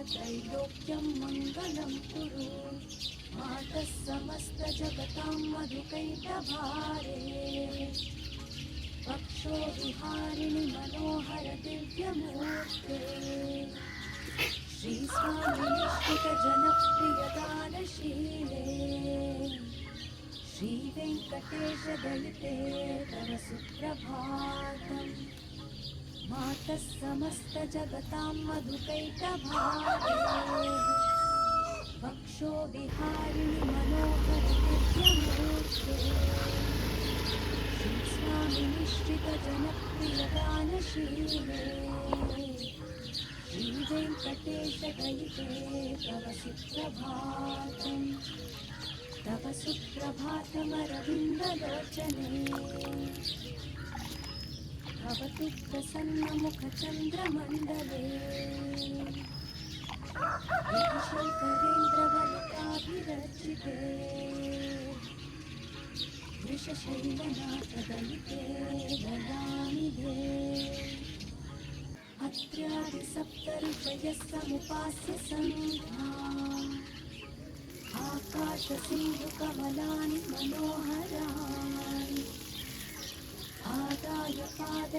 त्रैलोक्यं मङ्गलं कुरु मातः समस्तजगतां मधुकैटभारे वक्षो विहारिणि मनोहर दिव्यमूर्ते श्रीस्वामिनिष्ठितजनप्रियदानशीले श्रीवेङ्कटेशदयिते तव सुप्रभातम् मातः समस्तजगतां मधुकैटभारे वक्षो विहारिणि मनोहर दिव्यमूर्ते श्रीस्वामिनिष्ठितजनप्रियदानशीले श्रीवेङ्कटेशदयिते तव सुप्रभातम् तव सुप्रभातमरविन्दलोचने भवतु प्रसन्नमुखचन्द्रमण्डले शङ्करेन्द्रवलिताभिरचिते वृषशैलनाथदलिते ददानिधे अत्र्यादिसप्तऋषयः समुपास्य सन्ध्या आकाशसिन्धुकमलानि मनोहराणि आदाय पाद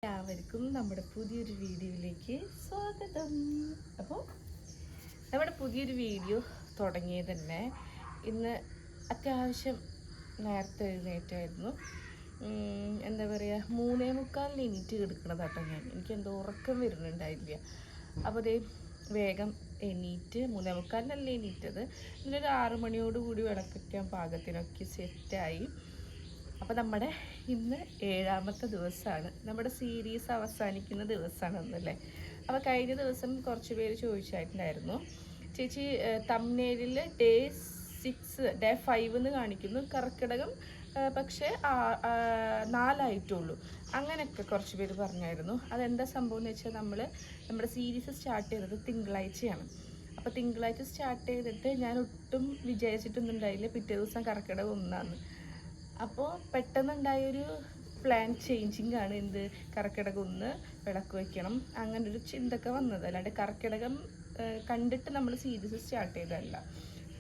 എല്ലാവർക്കും നമ്മുടെ പുതിയൊരു വീഡിയോയിലേക്ക് സ്വാഗതം. അപ്പോൾ നമ്മുടെ പുതിയൊരു വീഡിയോ തുടങ്ങിയത് തന്നെ ഇന്ന് അത്യാവശ്യം നേരത്തെ എഴുന്നേറ്റായിരുന്നു. എന്താ പറയുക, 3:45 എണീറ്റ് കിടക്കണതാട്ടോ ഞാൻ. എനിക്ക് എന്തോ ഉറക്കം വരുന്നുണ്ടായില്ല. അപ്പോൾ അതേ വേഗം എണീറ്റ് 3:45 എണീറ്റത്. ഇന്നൊരു 6 മണിയോടുകൂടി വിളക്കൊക്കെ പാകത്തിനൊക്കെ സെറ്റായി. അപ്പോൾ നമ്മുടെ ഇന്ന് 7ാമത്തെ ദിവസമാണ്. നമ്മുടെ സീരീസ് അവസാനിക്കുന്ന ദിവസമാണ് ഇന്നല്ലേ. അപ്പോൾ കഴിഞ്ഞ ദിവസം കുറച്ച് പേര് ചോദിച്ചായിട്ടുണ്ടായിരുന്നു, ചേച്ചി തംബ്നെയിലിൽ ഡേ 5 എന്ന് കാണിക്കുന്നു, കർക്കിടകം പക്ഷേ 4 ആയിട്ടുള്ളൂ, അങ്ങനെയൊക്കെ കുറച്ച് പേര് പറഞ്ഞായിരുന്നു. അതെന്താ സംഭവം എന്ന് വെച്ചാൽ നമ്മുടെ സീരീസ് സ്റ്റാർട്ട് ചെയ്തത് തിങ്കളാഴ്ചയാണ്. അപ്പോൾ തിങ്കളാഴ്ച സ്റ്റാർട്ട് ചെയ്തിട്ട് ഞാൻ ഒട്ടും വിചാരിച്ചിട്ടൊന്നും ഉണ്ടായില്ല പിറ്റേ ദിവസം കർക്കിടകം 1 അപ്പോൾ പെട്ടെന്നുണ്ടായൊരു പ്ലാൻ ചേഞ്ചിങ് ആണ്. എന്ത്, കർക്കിടകം 1 വിളക്ക് വയ്ക്കണം, അങ്ങനൊരു ചിന്തയൊക്കെ വന്നത്. അല്ലാണ്ട് കർക്കിടകം കണ്ടിട്ട് നമ്മൾ സീരീസ് സ്റ്റാർട്ട് ചെയ്തതല്ല.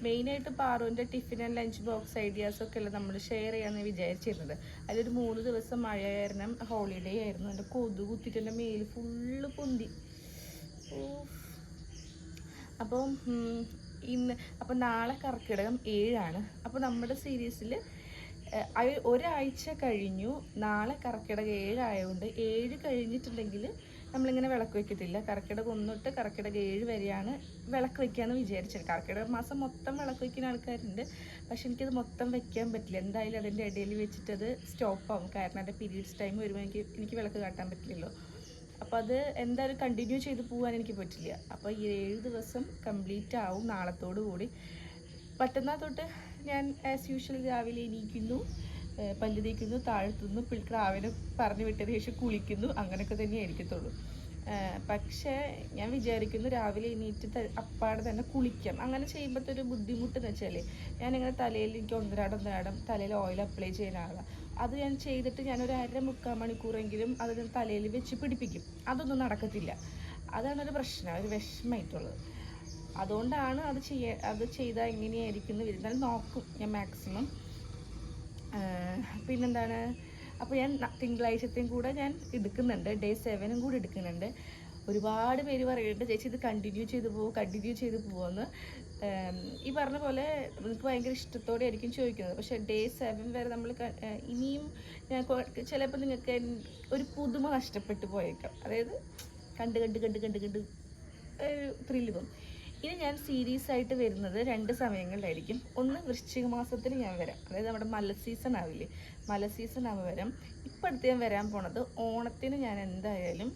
മെയിനായിട്ട് പാറുവിൻ്റെ ടിഫിൻ ആൻഡ് ലഞ്ച് ബോക്സ് ഐഡിയാസൊക്കെ അല്ലേ നമ്മൾ ഷെയർ ചെയ്യാമെന്ന് വിചാരിച്ചിരുന്നത്. അതിലൊരു 3 ദിവസം മഴ കാരണം ഹോളിഡേ ആയിരുന്നു. എൻ്റെ കൊതു കുത്തിയിട്ട് എൻ്റെ മേല് ഫുള്ള് പൊന്തി. അപ്പം അപ്പം നാളെ കർക്കിടകം 7 അപ്പോൾ നമ്മുടെ സീരീസിൽ ഒരാഴ്ച കഴിഞ്ഞു. നാളെ കർക്കിടകം 7 ആയതുകൊണ്ട് 7 കഴിഞ്ഞിട്ടുണ്ടെങ്കിൽ നമ്മളിങ്ങനെ വിളക്ക് വയ്ക്കത്തില്ല. കർക്കിടകം 1 തൊട്ട് കർക്കിടകം 7 വരെയാണ് വിളക്ക് വയ്ക്കാമെന്ന് വിചാരിച്ചത്. കർക്കിടക മാസം മൊത്തം വിളക്ക് വയ്ക്കുന്ന ആൾക്കാരുണ്ട്. പക്ഷെ എനിക്കത് മൊത്തം വെക്കാൻ പറ്റില്ല. എന്തായാലും അതിൻ്റെ ഇടയിൽ വെച്ചിട്ടത് സ്റ്റോപ്പാകും. കാരണം എൻ്റെ പീരീഡ്സ് ടൈം വരുമ്പോൾ എനിക്ക് വിളക്ക് കാട്ടാൻ പറ്റില്ലല്ലോ. അപ്പോൾ അത് എന്തായാലും കണ്ടിന്യൂ ചെയ്ത് പോകാൻ എനിക്ക് പറ്റില്ല. അപ്പോൾ ഈ 7 ദിവസം കംപ്ലീറ്റ് ആവും നാളത്തോടു കൂടി. പറ്റുന്ന തൊട്ട് ഞാൻ ആസ് യൂഷ്വൽ രാവിലെ എണീക്കുന്നു, പല്ല് തേക്കുന്നു, താഴ്ത്തുന്നു, ക്രാവിനെ പറഞ്ഞു വിട്ടതിന് ശേഷം കുളിക്കുന്നു. അങ്ങനെയൊക്കെ തന്നെ ആയിരിക്കത്തുള്ളൂ. പക്ഷേ ഞാൻ വിചാരിക്കുന്നു രാവിലെ എണീറ്റ് അപ്പാടെ തന്നെ കുളിക്കാം. അങ്ങനെ ചെയ്യുമ്പോഴത്തെ ഒരു ബുദ്ധിമുട്ടെന്ന് വെച്ചാൽ ഞാനിങ്ങനെ തലയിൽ എനിക്ക് ഒന്നരാടം തലയിൽ ഓയിൽ അപ്ലൈ ചെയ്യാനാകാം. അത് ഞാൻ ചെയ്തിട്ട് ഞാനൊരു 1/2-3/4 മണിക്കൂറെങ്കിലും അത് ഞാൻ തലയിൽ വെച്ച് പിടിപ്പിക്കും. അതൊന്നും നടക്കത്തില്ല. അതാണൊരു പ്രശ്നം, ഒരു വിഷമമായിട്ടുള്ളത്. അതുകൊണ്ടാണ് അത് ചെയ്താൽ എങ്ങനെയായിരിക്കും എന്ന് വരുന്നത് നോക്കും ഞാൻ മാക്സിമം. പിന്നെന്താണ്, അപ്പോൾ ഞാൻ തിങ്കളാഴ്ചത്തെയും കൂടെ ഞാൻ എടുക്കുന്നുണ്ട്, ഡേ 7 കൂടി എടുക്കുന്നുണ്ട്. ഒരുപാട് പേര് പറയുന്നുണ്ട് ചേച്ചി ഇത് കണ്ടിന്യൂ ചെയ്ത് പോകുമെന്ന്. ഈ പറഞ്ഞ പോലെ നിങ്ങൾക്ക് ഭയങ്കര ഇഷ്ടത്തോടെ ആയിരിക്കും ചോദിക്കുന്നത്. പക്ഷേ ഡേ 7 വരെ നമ്മൾ ഇനിയും ഞാൻ ചിലപ്പോൾ നിങ്ങൾക്ക് ഒരു പുതുമ നഷ്ടപ്പെട്ടു പോയേക്കാം. അതായത് കണ്ട് ത്രില്ല് പോകും. ഇനി ഞാൻ സീരീസ് ആയിട്ട് വരുന്നത് 2 സമയങ്ങളിലായിരിക്കും. ഒന്ന് വൃശ്ചിക മാസത്തിൽ ഞാൻ വരാം, അതായത് നമ്മുടെ മല സീസൺ ആവില്ലേ, മല സീസൺ ആവുമ്പോൾ വരാം. ഇപ്പം അടുത്ത് ഞാൻ വരാൻ പോണത് ഓണത്തിന് ഞാൻ എന്തായാലും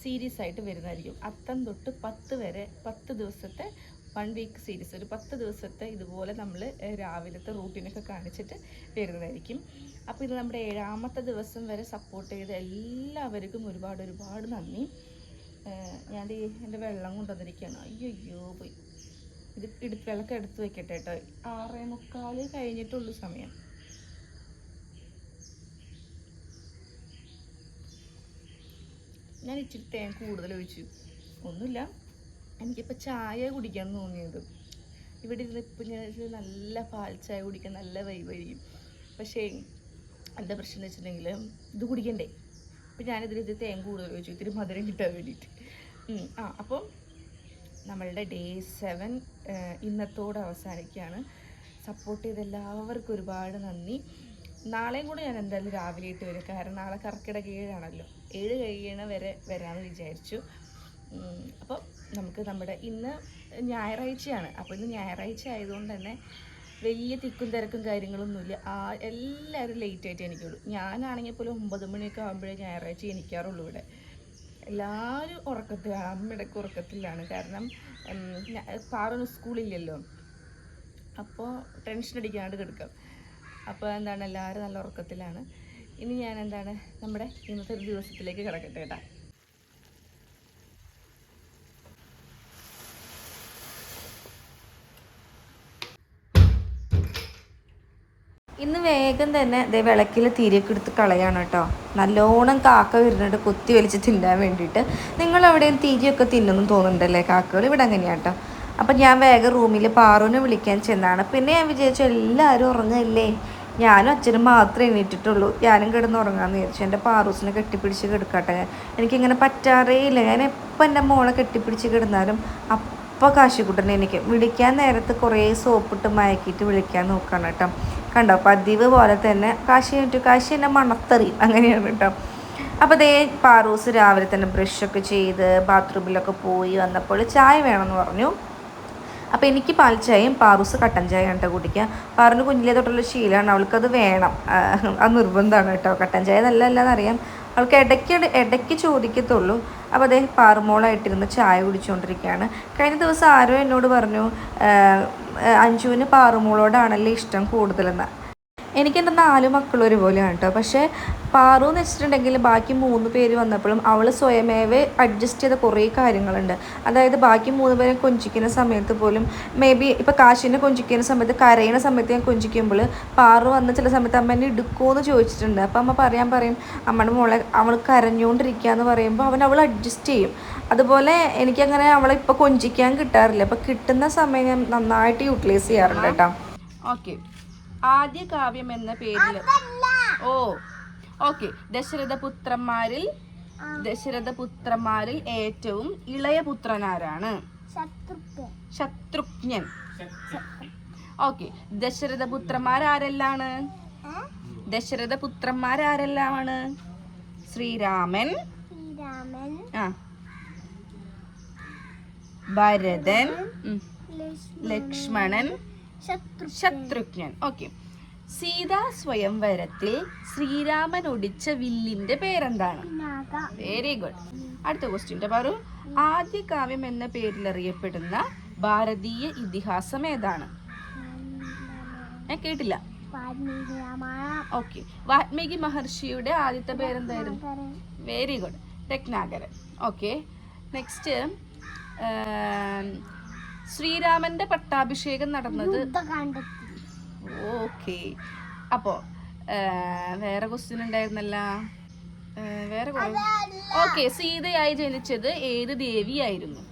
സീരീസ് ആയിട്ട് വരുന്നതായിരിക്കും. അത്തം തൊട്ട് 10 വരെ 10 ദിവസത്തെ 1 വീക്ക് സീരീസ്, ഒരു 10 ദിവസത്തെ ഇതുപോലെ നമ്മൾ രാവിലത്തെ റൂട്ടീനൊക്കെ കാണിച്ചിട്ട് വരുന്നതായിരിക്കും. അപ്പോൾ ഇത് നമ്മുടെ 7ാമത്തെ ദിവസം വരെ സപ്പോർട്ട് ചെയ്ത എല്ലാവർക്കും ഒരുപാട് നന്ദി. ഞാൻ എൻ്റെ വെള്ളം കൊണ്ടുവന്നിരിക്കുകയാണ്. അയ്യോ പോയി. ഇത് വിളക്ക് എടുത്ത് വെക്കട്ടെ കേട്ടോ. 6:45 കഴിഞ്ഞിട്ടുള്ളൂ സമയം. ഞാൻ ഇച്ചിരി തേൻ കൂടുതൽ ഒഴിച്ചു. ഒന്നുമില്ല, എനിക്കിപ്പോൾ ചായ കുടിക്കാൻ തോന്നിയത്. ഇവിടെ ഇരുന്നിപ്പോൾ ഞാൻ നല്ല പാൽ ചായ കുടിക്കാൻ നല്ല വൈബായിരിക്കും. പക്ഷേ എന്താ പ്രശ്നം എന്ന് വെച്ചിട്ടുണ്ടെങ്കിൽ ഇത് കുടിക്കണ്ടേ. അപ്പോൾ ഞാനിതിൽ തേൻ കൂടുതൽ ഒഴിച്ചു, ഇത്തിരി മധുരം കിട്ടാൻ വേണ്ടിയിട്ട്. അപ്പം നമ്മളുടെ ഡേ 7 ഇന്നത്തോടെ അവസാനിക്കുകയാണ്. സപ്പോർട്ട് ചെയ്ത എല്ലാവർക്കും ഒരുപാട് നന്ദി. നാളെയും കൂടെ ഞാൻ എന്തായാലും രാവിലെ ഇട്ട് വരും. കാരണം നാളെ കർക്കിടക 7 7 കഴിയണ വരെ വരാമെന്ന് വിചാരിച്ചു. അപ്പോൾ നമുക്ക് ഇന്ന് ഞായറാഴ്ചയാണ്. അപ്പോൾ ഇന്ന് ഞായറാഴ്ച ആയതുകൊണ്ട് തന്നെ വലിയ തിക്കും തിരക്കും കാര്യങ്ങളൊന്നുമില്ല. എല്ലാവരും ലേറ്റായിട്ട് എനിക്കുള്ളൂ. ഞാനാണെങ്കിൽ പോലും 9 മണിയൊക്കെ ആകുമ്പോഴേ ഞായറാഴ്ച എനിക്കാറുള്ളൂ. ഇവിടെ എല്ലാവരും ഉറക്കത്തിലാണ്, അമ്മയിടയ്ക്ക് ഉറക്കത്തിലാണ്. കാരണം പാറൊന്നും സ്കൂളില്ലല്ലോ, അപ്പോൾ ടെൻഷൻ അടിക്കാണ്ട് കിടക്കാം. അപ്പോൾ എല്ലാവരും നല്ല ഉറക്കത്തിലാണ്. ഇനി ഞാൻ നമ്മുടെ ഇന്നത്തെ ഒരു ദിവസത്തിലേക്ക് കിടക്കട്ടെ കേട്ടോ. ഇന്ന് വേഗം തന്നെ വിളക്കിൽ തിരിയൊക്കെ എടുത്ത് കളയാണ് കേട്ടോ. നല്ലോണം കാക്ക വരുന്നുണ്ട് കൊത്തി വലിച്ച് തിന്നാൻ വേണ്ടിയിട്ട്. നിങ്ങളെവിടെയും തിരിയൊക്കെ തിന്നുന്നു തോന്നുന്നുണ്ടല്ലേ കാക്കകൾ? ഇവിടെ അങ്ങനെയാണ് കേട്ടോ. അപ്പം ഞാൻ വേഗം റൂമിൽ പാറുവിനെ വിളിക്കാൻ ചെന്നാണ്. പിന്നെ ഞാൻ വിചാരിച്ചു എല്ലാവരും ഉറങ്ങല്ലേ, ഞാനും അച്ഛനും മാത്രമേ എണീറ്റിട്ടുള്ളൂ. ഞാനും കിടന്ന് ഉറങ്ങാമെന്ന് വിചാരിച്ചു. എൻ്റെ പാറൂസിനെ കെട്ടിപ്പിടിച്ച് കിടക്കട്ടെ. എനിക്കിങ്ങനെ പറ്റാറേ ഇല്ല. ഞാൻ എപ്പോൾ എൻ്റെ മോളെ കെട്ടിപ്പിടിച്ച് കിടന്നാലും അപ്പോൾ കാശിക്കുട്ടനെ എനിക്ക് വിളിക്കാൻ നേരത്ത് കുറേ സോപ്പിട്ട് മയക്കിയിട്ട് വിളിക്കാൻ നോക്കണം കേട്ടോ. കണ്ടോ, പതിവ് പോലെ തന്നെ കാശി എന്നെ മണത്തറിയും, അങ്ങനെയാണ് കേട്ടോ. അപ്പോൾ പാറൂസ് രാവിലെ തന്നെ ബ്രഷൊക്കെ ചെയ്ത് ബാത്റൂമിലൊക്കെ പോയി വന്നപ്പോൾ ചായ വേണമെന്ന് പറഞ്ഞു. അപ്പോൾ എനിക്ക് പാൽ ചായയും പാറൂസ് കട്ടൻ ചായയാണ് കേട്ടോ കുടിക്കുക. പാറിന് കുഞ്ഞിലേ തൊട്ടുള്ള ശീലമാണ്, അവൾക്കത് വേണം, അത് നിർബന്ധമാണ് കേട്ടോ. കട്ടൻ ചായ നല്ലതല്ലെന്നറിയാം, അവൾക്ക് ഇടയ്ക്ക് ചോദിക്കത്തുള്ളൂ. അപ്പോൾ പാറുമോളായിട്ടിരുന്ന് ചായ കുടിച്ചുകൊണ്ടിരിക്കുകയാണ്. കഴിഞ്ഞ ദിവസം ആരോ എന്നോട് പറഞ്ഞു അഞ്ജുവിന് പാറുമോളോടാണല്ലേ ഇഷ്ടം കൂടുതലെന്ന്. എനിക്കെൻ്റെ 4 മക്കൾ ഒരുപോലെയാണ് കേട്ടോ. പക്ഷേ പാറു എന്ന് വെച്ചിട്ടുണ്ടെങ്കിൽ ബാക്കി 3 പേര് വന്നപ്പോഴും അവൾ സ്വയമേവേ അഡ്ജസ്റ്റ് ചെയ്ത കുറേ കാര്യങ്ങളുണ്ട്. അതായത് ബാക്കി 3 പേരെ കൊഞ്ചിക്കുന്ന സമയത്ത് പോലും മേ ബി ഇപ്പോൾ കാശിനെ കൊഞ്ചിക്കുന്ന സമയത്ത് കരയുന്ന സമയത്ത് ഞാൻ കൊഞ്ചിക്കുമ്പോൾ പാറു വന്ന് ചില സമയത്ത് അമ്മ എന്നെ എടുക്കുമോ എന്ന് ചോദിച്ചിട്ടുണ്ട്. അപ്പോൾ അമ്മ പറയും അമ്മയുടെ മോളെ അവൾ കരഞ്ഞുകൊണ്ടിരിക്കുക എന്ന് പറയുമ്പോൾ അവൾ അഡ്ജസ്റ്റ് ചെയ്യും. അതുപോലെ എനിക്കങ്ങനെ അവളെ ഇപ്പോൾ കൊഞ്ചിക്കാൻ കിട്ടാറില്ല. അപ്പോൾ കിട്ടുന്ന സമയം ഞാൻ നന്നായിട്ട് യൂട്ടിലൈസ് ചെയ്യാറുണ്ട് കേട്ടോ. ഓക്കെ, ആദ്യ കാവ്യം എന്ന പേരിൽ ഓക്കെ ദശരഥപുത്രന്മാരിൽ ഏറ്റവും ഇളയ പുത്രനാരാണ്? ശത്രുഘ്നൻ. ഓക്കെ, ദശരഥപുത്രന്മാരാരെല്ലാമാണ്? ശ്രീരാമൻ, ഭരതൻ, ലക്ഷ്മണൻ, ശത്രുഘ്നൻ. ഓക്കെ, സീതാ സ്വയംവരത്തിൽ ശ്രീരാമൻ ഒടിച്ച വില്ലിന്റെ പേരെന്താണ്? Very good. അടുത്ത ക്വസ്റ്റ്യൻ പറയൂ. ആദ്യ കാവ്യം എന്ന പേരിൽ അറിയപ്പെടുന്ന ഭാരതീയ ഇതിഹാസം ഏതാണ്? ഞാൻ കേട്ടില്ല. ഓക്കെ, വാൽമീകി മഹർഷിയുടെ ആദ്യത്തെ പേരെന്തായിരുന്നു? Very good, Ratnakaran. Okay, next ശ്രീരാമന്റെ പട്ടാഭിഷേകം നടന്നത്? ഓക്കെ, അപ്പോ വേറെ ക്വസ്റ്റ്യൻ ഉണ്ടായിരുന്നല്ല, വേറെ. ഓക്കെ, സീതയായി ജനിച്ചത് ഏത് ദേവിയായിരുന്നു?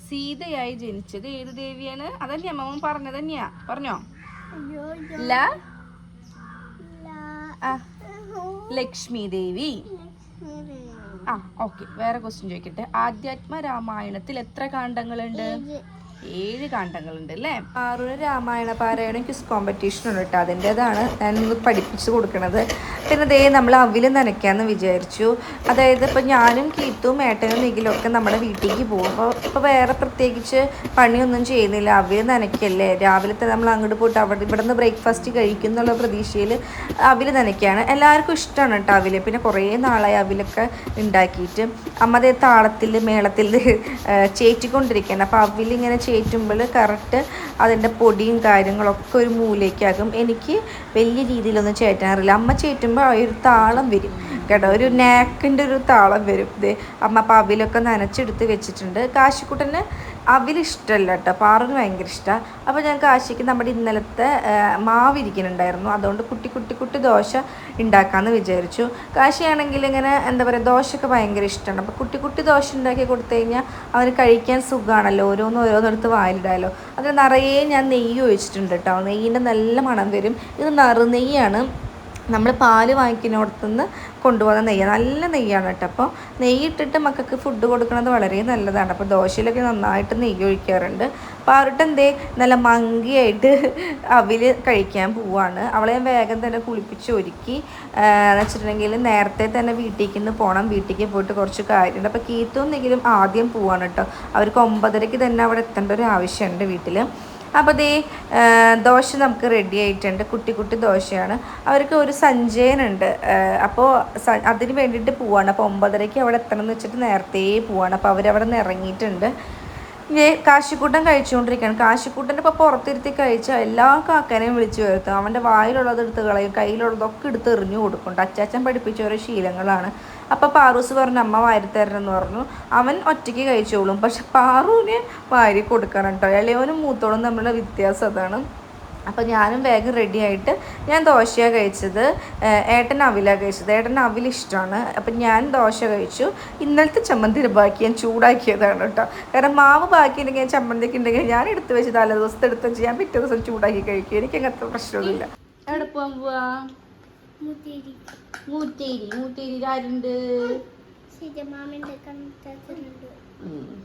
സീതയായി ജനിച്ചത് ഏത് ദേവിയാണ്? അതന്നെയാ അമ്മ പറഞ്ഞത് തന്നെയാ. പറഞ്ഞോ? ലക്ഷ്മി ദേവി. ഓക്കെ, വേറെ ക്വസ്റ്റ്യൻ ചോദിക്കട്ടെ. ആധ്യാത്മ രാമായണത്തിൽ എത്ര കാണ്ഡങ്ങളുണ്ട്? 7 കാണ്ഡങ്ങളുണ്ട് അല്ലേ? 6 രാമായണ പാരായണം ക്വിസ് കോമ്പറ്റീഷൻ ഉണ്ട് കേട്ടോ. അതിൻ്റെതാണ് ഞാനിന്ന് പഠിപ്പിച്ച് കൊടുക്കണത്. പിന്നെ നമ്മൾ അവിൽ നനയ്ക്കാമെന്ന് വിചാരിച്ചു. അതായത് ഇപ്പോൾ ഞാനും കീത്തും ഏട്ടനും നിഖിലും ഒക്കെ നമ്മുടെ വീട്ടിലേക്ക് പോകുമ്പോൾ ഇപ്പോൾ വേറെ പ്രത്യേകിച്ച് പണിയൊന്നും ചെയ്യുന്നില്ല, അവിൽ നനയ്ക്കല്ലേ. രാവിലെ തന്നെ നമ്മൾ അങ്ങോട്ട് പോയിട്ട് ഇവിടെ നിന്ന് ബ്രേക്ക്ഫാസ്റ്റ് കഴിക്കും എന്നുള്ള പ്രതീക്ഷയിൽ അവിൽ നനയ്ക്കുകയാണ്. എല്ലാവർക്കും ഇഷ്ടമാണ് കേട്ടോ അവിൽ. പിന്നെ കുറേ നാളായി അവിലൊക്കെ ഉണ്ടാക്കിയിട്ട് അമ്മ അതേ താളത്തിൽ മേളത്തിൽ ചേറ്റിക്കൊണ്ടിരിക്കുകയാണ്. അപ്പോൾ അവിലിങ്ങനെ ചേറ്റുമ്പോൾ കറക്റ്റ് അതിൻ്റെ പൊടിയും കാര്യങ്ങളൊക്കെ ഒരു മൂലയ്ക്കാകും. എനിക്ക് വലിയ രീതിയിലൊന്നും ചേറ്റാറില്ല. അമ്മ ചേറ്റുമ്പോൾ ആ ഒരു താളം വരും കേട്ടോ, ഒരു നാക്കിൻ്റെ ഒരു താളം വരും. ഇത് അമ്മ അപ്പോൾ അവിലൊക്കെ നനച്ചെടുത്ത് വെച്ചിട്ടുണ്ട്. കാശിക്കുട്ടന് അവിൽ ഇഷ്ടമല്ല കേട്ടോ, പാറുന് ഭയങ്കര ഇഷ്ടമാണ്. അപ്പോൾ ഞാൻ കാശിക്ക് നമ്മുടെ ഇന്നലത്തെ മാവിരിക്കുന്നുണ്ടായിരുന്നു, അതുകൊണ്ട് കുട്ടി ദോശ ഉണ്ടാക്കാമെന്ന് വിചാരിച്ചു. കാശിയാണെങ്കിൽ ഇങ്ങനെ എന്താ പറയുക, ദോശയൊക്കെ ഭയങ്കര ഇഷ്ടമാണ്. അപ്പോൾ കുട്ടി ദോശ ഉണ്ടാക്കി കൊടുത്തു കഴിഞ്ഞാൽ അവന് കഴിക്കാൻ സുഖമാണല്ലോ, ഓരോന്നെടുത്ത് വായിലിടാമല്ലോ. അതിൽ നിറയെ ഞാൻ നെയ്യ് ഒഴിച്ചിട്ടുണ്ട് കേട്ടോ. നെയ്യിൻ്റെ നല്ല മണം വരും. ഇത് നറുനെയ്യാണ്, നമ്മൾ പാല് വാങ്ങിക്കുന്നിടത്തുനിന്ന് കൊണ്ടുപോകുന്ന നെയ്യ്, നല്ല നെയ്യാണ് കേട്ടോ. അപ്പോൾ നെയ്യിട്ടിട്ട് മക്കൾക്ക് ഫുഡ് കൊടുക്കുന്നത് വളരെ നല്ലതാണ്. അപ്പോൾ ദോശയിലൊക്കെ നന്നായിട്ട് നെയ്യ് ഒഴിക്കാറുണ്ട്. പാറുട്ട് നല്ല മങ്കിയായിട്ട് അവിൽ കഴിക്കാൻ പോവാണ്. അവളെ ഞാൻ വേഗം തന്നെ കുളിപ്പിച്ച് ഒരുക്കി എന്ന് വെച്ചിട്ടുണ്ടെങ്കിൽ നേരത്തെ തന്നെ വീട്ടിലേക്ക് പോകണം. വീട്ടിലേക്ക് പോയിട്ട് കുറച്ച് കാര്യമുണ്ട്. അപ്പോൾ കീത്തും നിഖിലും ആദ്യം പോവാണ് കേട്ടോ. അവർക്ക് 9:30 തന്നെ അവിടെ എത്തേണ്ട ഒരു ആവശ്യമുണ്ട് വീട്ടിൽ. അപ്പോൾ ദോശ നമുക്ക് റെഡി ആയിട്ടുണ്ട്. കുട്ടി ദോശയാണ്. അവർക്ക് ഒരു സഞ്ചയനുണ്ട്, അപ്പോൾ അതിന് വേണ്ടിയിട്ട് പോവാണ്. അപ്പോൾ 9:30 അവിടെ എത്തണം എന്ന് വെച്ചിട്ട് നേരത്തെ പോവാണ്. അപ്പോൾ അവരവിടെ നിന്ന് ഇറങ്ങിയിട്ടുണ്ട്. കാശിക്കൂട്ടൻ കഴിച്ചുകൊണ്ടിരിക്കുകയാണ്. കാശിക്കൂട്ടൻ്റെ ഇപ്പോൾ പുറത്തിരുത്തി കഴിച്ചാൽ എല്ലാ കാക്കനെയും വിളിച്ചു വരുത്തും. അവൻ്റെ വായിലുള്ളത് എടുത്ത് കളയും, കയ്യിലുള്ളതൊക്കെ എടുത്ത് എറിഞ്ഞു കൊടുക്കും. അച്ചാച്ചൻ പഠിപ്പിച്ച ഓരോ ശീലങ്ങളാണ്. അപ്പോൾ പാറൂസ് പറഞ്ഞു അമ്മ വാരി തരണമെന്ന് പറഞ്ഞു. അവൻ ഒറ്റയ്ക്ക് കഴിച്ചോളും, പക്ഷെ പാറുവിന് വാരി കൊടുക്കണം കേട്ടോ. ഇളയവനും മൂത്തോളും തമ്മിലുള്ള വ്യത്യാസം അതാണ്. അപ്പോൾ ഞാനും വേഗം റെഡി ആയിട്ട് ഞാൻ ദോശയാണ് കഴിച്ചത്, ഏട്ടൻ അവിലാണ് കഴിച്ചത്. ഏട്ടൻ അവിൽ ഇഷ്ടമാണ്. അപ്പം ഞാൻ ദോശ കഴിച്ചു. ഇന്നലത്തെ ചമ്മന്തി ബാക്കി ഞാൻ ചൂടാക്കിയതാണ് കേട്ടോ. കാരണം മാവ് ബാക്കി ഉണ്ടെങ്കിൽ ചമ്മന്തിക്ക് ഉണ്ടെങ്കിൽ ഞാൻ എടുത്ത് വെച്ച് തലേ ദിവസത്തെ എടുത്ത് വെച്ച് ഞാൻ പിറ്റേ ദിവസം ചൂടാക്കി കഴിക്കും. എനിക്ക് അങ്ങനത്തെ പ്രശ്നമൊന്നുമില്ല. എവിടെ പോകാൻ പോവാ? മൂത്തേരി ആരുണ്ട്?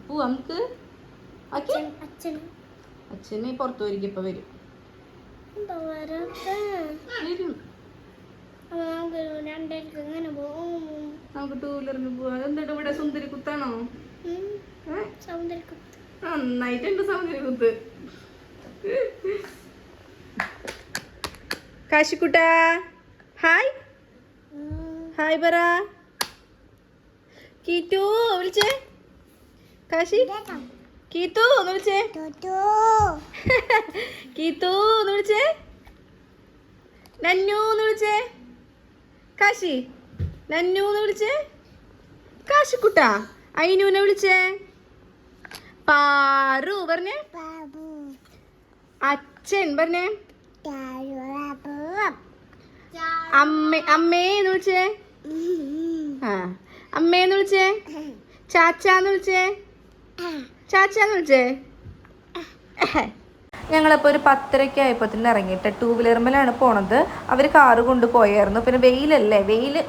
പോവാ നമുക്ക്. അച്ഛനെ പുറത്തു വരിക ഇപ്പൊ വരും. നമുക്ക് 2-വീലറിന് പോവാ. എന്താ ഇവിടെ സുന്ദരി കുത്താണോ? നന്നായിട്ടുണ്ട് സൗന്ദര്യ കുത്ത്. കാശിക്കുട്ടാ ഹായ് ഹായ് പറ. കീറ്റു വിളിച്ചേ. കാശി കീത്തു ഒന്ന് വിളിച്ചേ. കീത്തു ഒന്ന് വിളിച്ചേ. നന്നു ഒന്ന് വിളിച്ചേ. കാശി നന്നു എന്ന് വിളിച്ചേ. കാശിക്കുട്ടാ അയിനുവിനെ വിളിച്ചേ. പാറു പറഞ്ഞേ. അച്ഛൻ പറഞ്ഞേ അമ്മേന്ന് വിളിച്ചേ. ആ അമ്മേന്ന് വിളിച്ചേ. ചാച്ചാന്ന് വിളിച്ചേ. ചാച്ചാന്ന് വിളിച്ചേ. ഞങ്ങളിപ്പോൾ ഒരു 10:30 ആയപ്പോൾ ഇറങ്ങിയിട്ട് 2 വീലർമേലാണ് പോണത്. അവർ കാറ് കൊണ്ടുപോയായിരുന്നു. പിന്നെ വെയിലല്ലേ,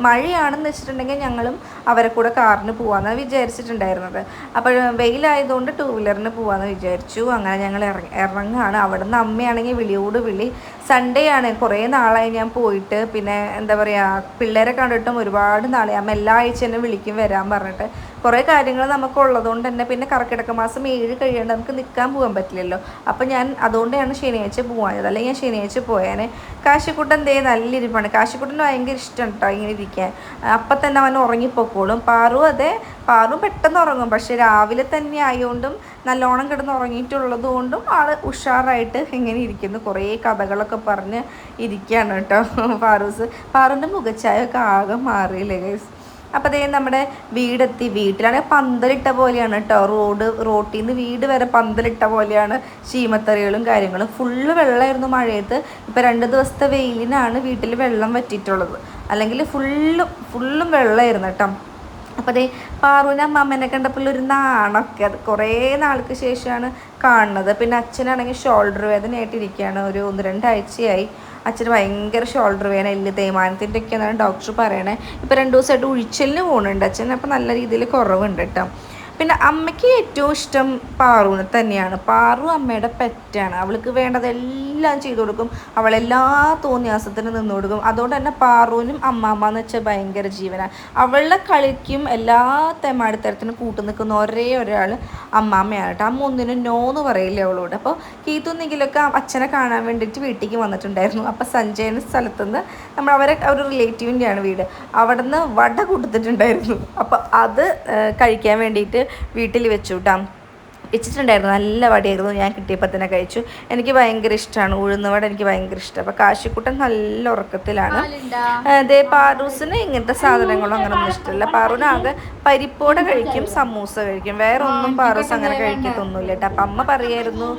മഴയാണെന്ന് വെച്ചിട്ടുണ്ടെങ്കിൽ ഞങ്ങളും അവരെ കൂടെ കാറിന് പോകാമെന്നാണ് വിചാരിച്ചിട്ടുണ്ടായിരുന്നത്. അപ്പോൾ വെയിലായതുകൊണ്ട് 2 വീലറിന് പോകാമെന്ന് വിചാരിച്ചു. അങ്ങനെ ഞങ്ങൾ ഇറങ്ങുകയാണ്. അവിടെ നിന്ന് അമ്മയാണെങ്കിൽ വിളിയോട് വിളി. സൺഡേ ആണ്, കുറേ നാളായി ഞാൻ പോയിട്ട്. പിന്നെ എന്താ പറയുക, പിള്ളേരെ കണ്ടിട്ടും ഒരുപാട് നാളായി. അമ്മ എല്ലാ ആഴ്ച എന്നെ വിളിക്കും വരാൻ പറഞ്ഞിട്ട്. കുറേ കാര്യങ്ങൾ നമുക്കുള്ളതുകൊണ്ട് തന്നെ പിന്നെ കർക്കിടക മാസം 7 കഴിയാണ്ട് നമുക്ക് നിൽക്കാൻ പോകാൻ പറ്റില്ലല്ലോ. അപ്പോൾ ഞാൻ അതുകൊണ്ടാണ് ശനിയാഴ്ച പോകാഞ്ഞത്. അല്ലെങ്കിൽ ഞാൻ ശനിയാഴ്ച പോയാനെ. കാശിക്കുട്ടൻ നല്ല ഇരിപ്പാണ്. കാശിക്കുട്ടന് ഭയങ്കര ഇഷ്ടം കേട്ടോ ഇങ്ങനെ ഇരിക്കാൻ. അപ്പം തന്നെ അവൻ ഉറങ്ങിപ്പോക്കോളും. പാറു അതെ, പാറു പെട്ടെന്ന് ഉറങ്ങും. പക്ഷെ രാവിലെ തന്നെ ആയതുകൊണ്ടും നല്ലോണം കിടന്ന് ഉറങ്ങിയിട്ടുള്ളത് കൊണ്ടും ആൾ ഉഷാറായിട്ട് ഇങ്ങനെ ഇരിക്കുന്നു. കുറേ കഥകളൊക്കെ പറഞ്ഞ് ഇരിക്കുകയാണ് കേട്ടോ പാറുവിൻ്റെ മുഖച്ചായൊക്കെ ആകെ മാറിയില്ലേ ഗൈസ്. അപ്പോൾ അതേ നമ്മുടെ വീടെത്തി. വീട്ടിലാണെങ്കിൽ പന്തലിട്ട പോലെയാണ് കേട്ടോ. റോട്ടിൽ നിന്ന് വീട് വരെ പന്തലിട്ട പോലെയാണ്. ചീമത്തറികളും കാര്യങ്ങളും ഫുള്ള് വെള്ളമായിരുന്നു മഴയത്ത്. ഇപ്പോൾ 2 ദിവസത്തെ വെയിലിനാണ് വീട്ടിൽ വെള്ളം വറ്റിയിട്ടുള്ളത്. അല്ലെങ്കിൽ ഫുള്ളും വെള്ളമായിരുന്നു കേട്ടോ. അപ്പോൾ അതേ പാറുവിൻ്റെ അമ്മമ്മേനെ കണ്ടപ്പോൾ ഒരു നാണൊക്കെ, അത് കുറേ നാൾക്ക് ശേഷമാണ് കാണുന്നത്. പിന്നെ അച്ഛനാണെങ്കിൽ ഷോൾഡർ വേദനയായിട്ടിരിക്കുകയാണ്. ഒരു 1-2 ആഴ്ചയായി അച്ഛന് ഭയങ്കര ഷോൾഡർ വേദന, എല്ല് തേയ്മാനത്തിൻ്റെ ഒക്കെ എന്നാണ് ഡോക്ടർ പറയണേ. ഇപ്പോൾ 2 ദിവസമായിട്ട് ഉഴിച്ചലിന് പോകുന്നുണ്ട് അച്ഛൻ. അപ്പോൾ നല്ല രീതിയിൽ കുറവുണ്ട് കേട്ടോ. പിന്നെ അമ്മയ്ക്ക് ഏറ്റവും ഇഷ്ടം പാറുവിനെ തന്നെയാണ്. പാറു അമ്മയുടെ പെറ്റാണ്. അവൾക്ക് വേണ്ടതെല്ലാം ചെയ്തു കൊടുക്കും. അവളെല്ലാ തോന്നിയാസത്തിനും നിന്ന് കൊടുക്കും. അതുകൊണ്ട് തന്നെ പാറുവിനും അമ്മാമ്മ എന്ന് വെച്ചാൽ ഭയങ്കര ജീവനാണ്. അവളുടെ കളിക്കും എല്ലാ തെമാടിത്തരത്തിനും കൂട്ടു നിൽക്കുന്ന ഒരേ ഒരാൾ അമ്മാമ്മയാണ് കേട്ടോ. അമ്മ ഒന്നിനും നോ എന്ന് പറയില്ലേ അവളോട്. അപ്പോൾ കീത്തൊന്നെങ്കിലൊക്കെ അച്ഛനെ കാണാൻ വേണ്ടിയിട്ട് വീട്ടിലേക്ക് വന്നിട്ടുണ്ടായിരുന്നു. അപ്പോൾ സഞ്ജയൻ്റെ സ്ഥലത്തുനിന്ന് അവരെ ഒരു റിലേറ്റീവിൻ്റെയാണ് വീട്. അവിടെ നിന്ന് വട കൊടുത്തിട്ടുണ്ടായിരുന്നു. അപ്പോൾ അത് കഴിക്കാൻ വേണ്ടിയിട്ട് വീട്ടിൽ വെച്ചിട്ടുണ്ടായിരുന്നു. നല്ല വടയായിരുന്നു. ഞാൻ കിട്ടിയപ്പോൾ തന്നെ കഴിച്ചു. എനിക്ക് ഭയങ്കര ഇഷ്ടമാണ് ഉഴുന്നുവട, എനിക്ക് ഭയങ്കര ഇഷ്ടം. അപ്പോൾ കാശിക്കുട്ടൻ നല്ല ഉറക്കത്തിലാണ്. അതേ പാറൂസിന് ഇങ്ങനത്തെ സാധനങ്ങളും അങ്ങനെ ഒന്നും ഇഷ്ടമല്ല. പാറൂന് ആകെ പരിപ്പോട കഴിക്കും, സമൂസ കഴിക്കും. വേറെ ഒന്നും പാറൂസ് അങ്ങനെ കഴിക്കത്തൊന്നുമില്ല കേട്ടോ. അപ്പം അമ്മ പറയായിരുന്നു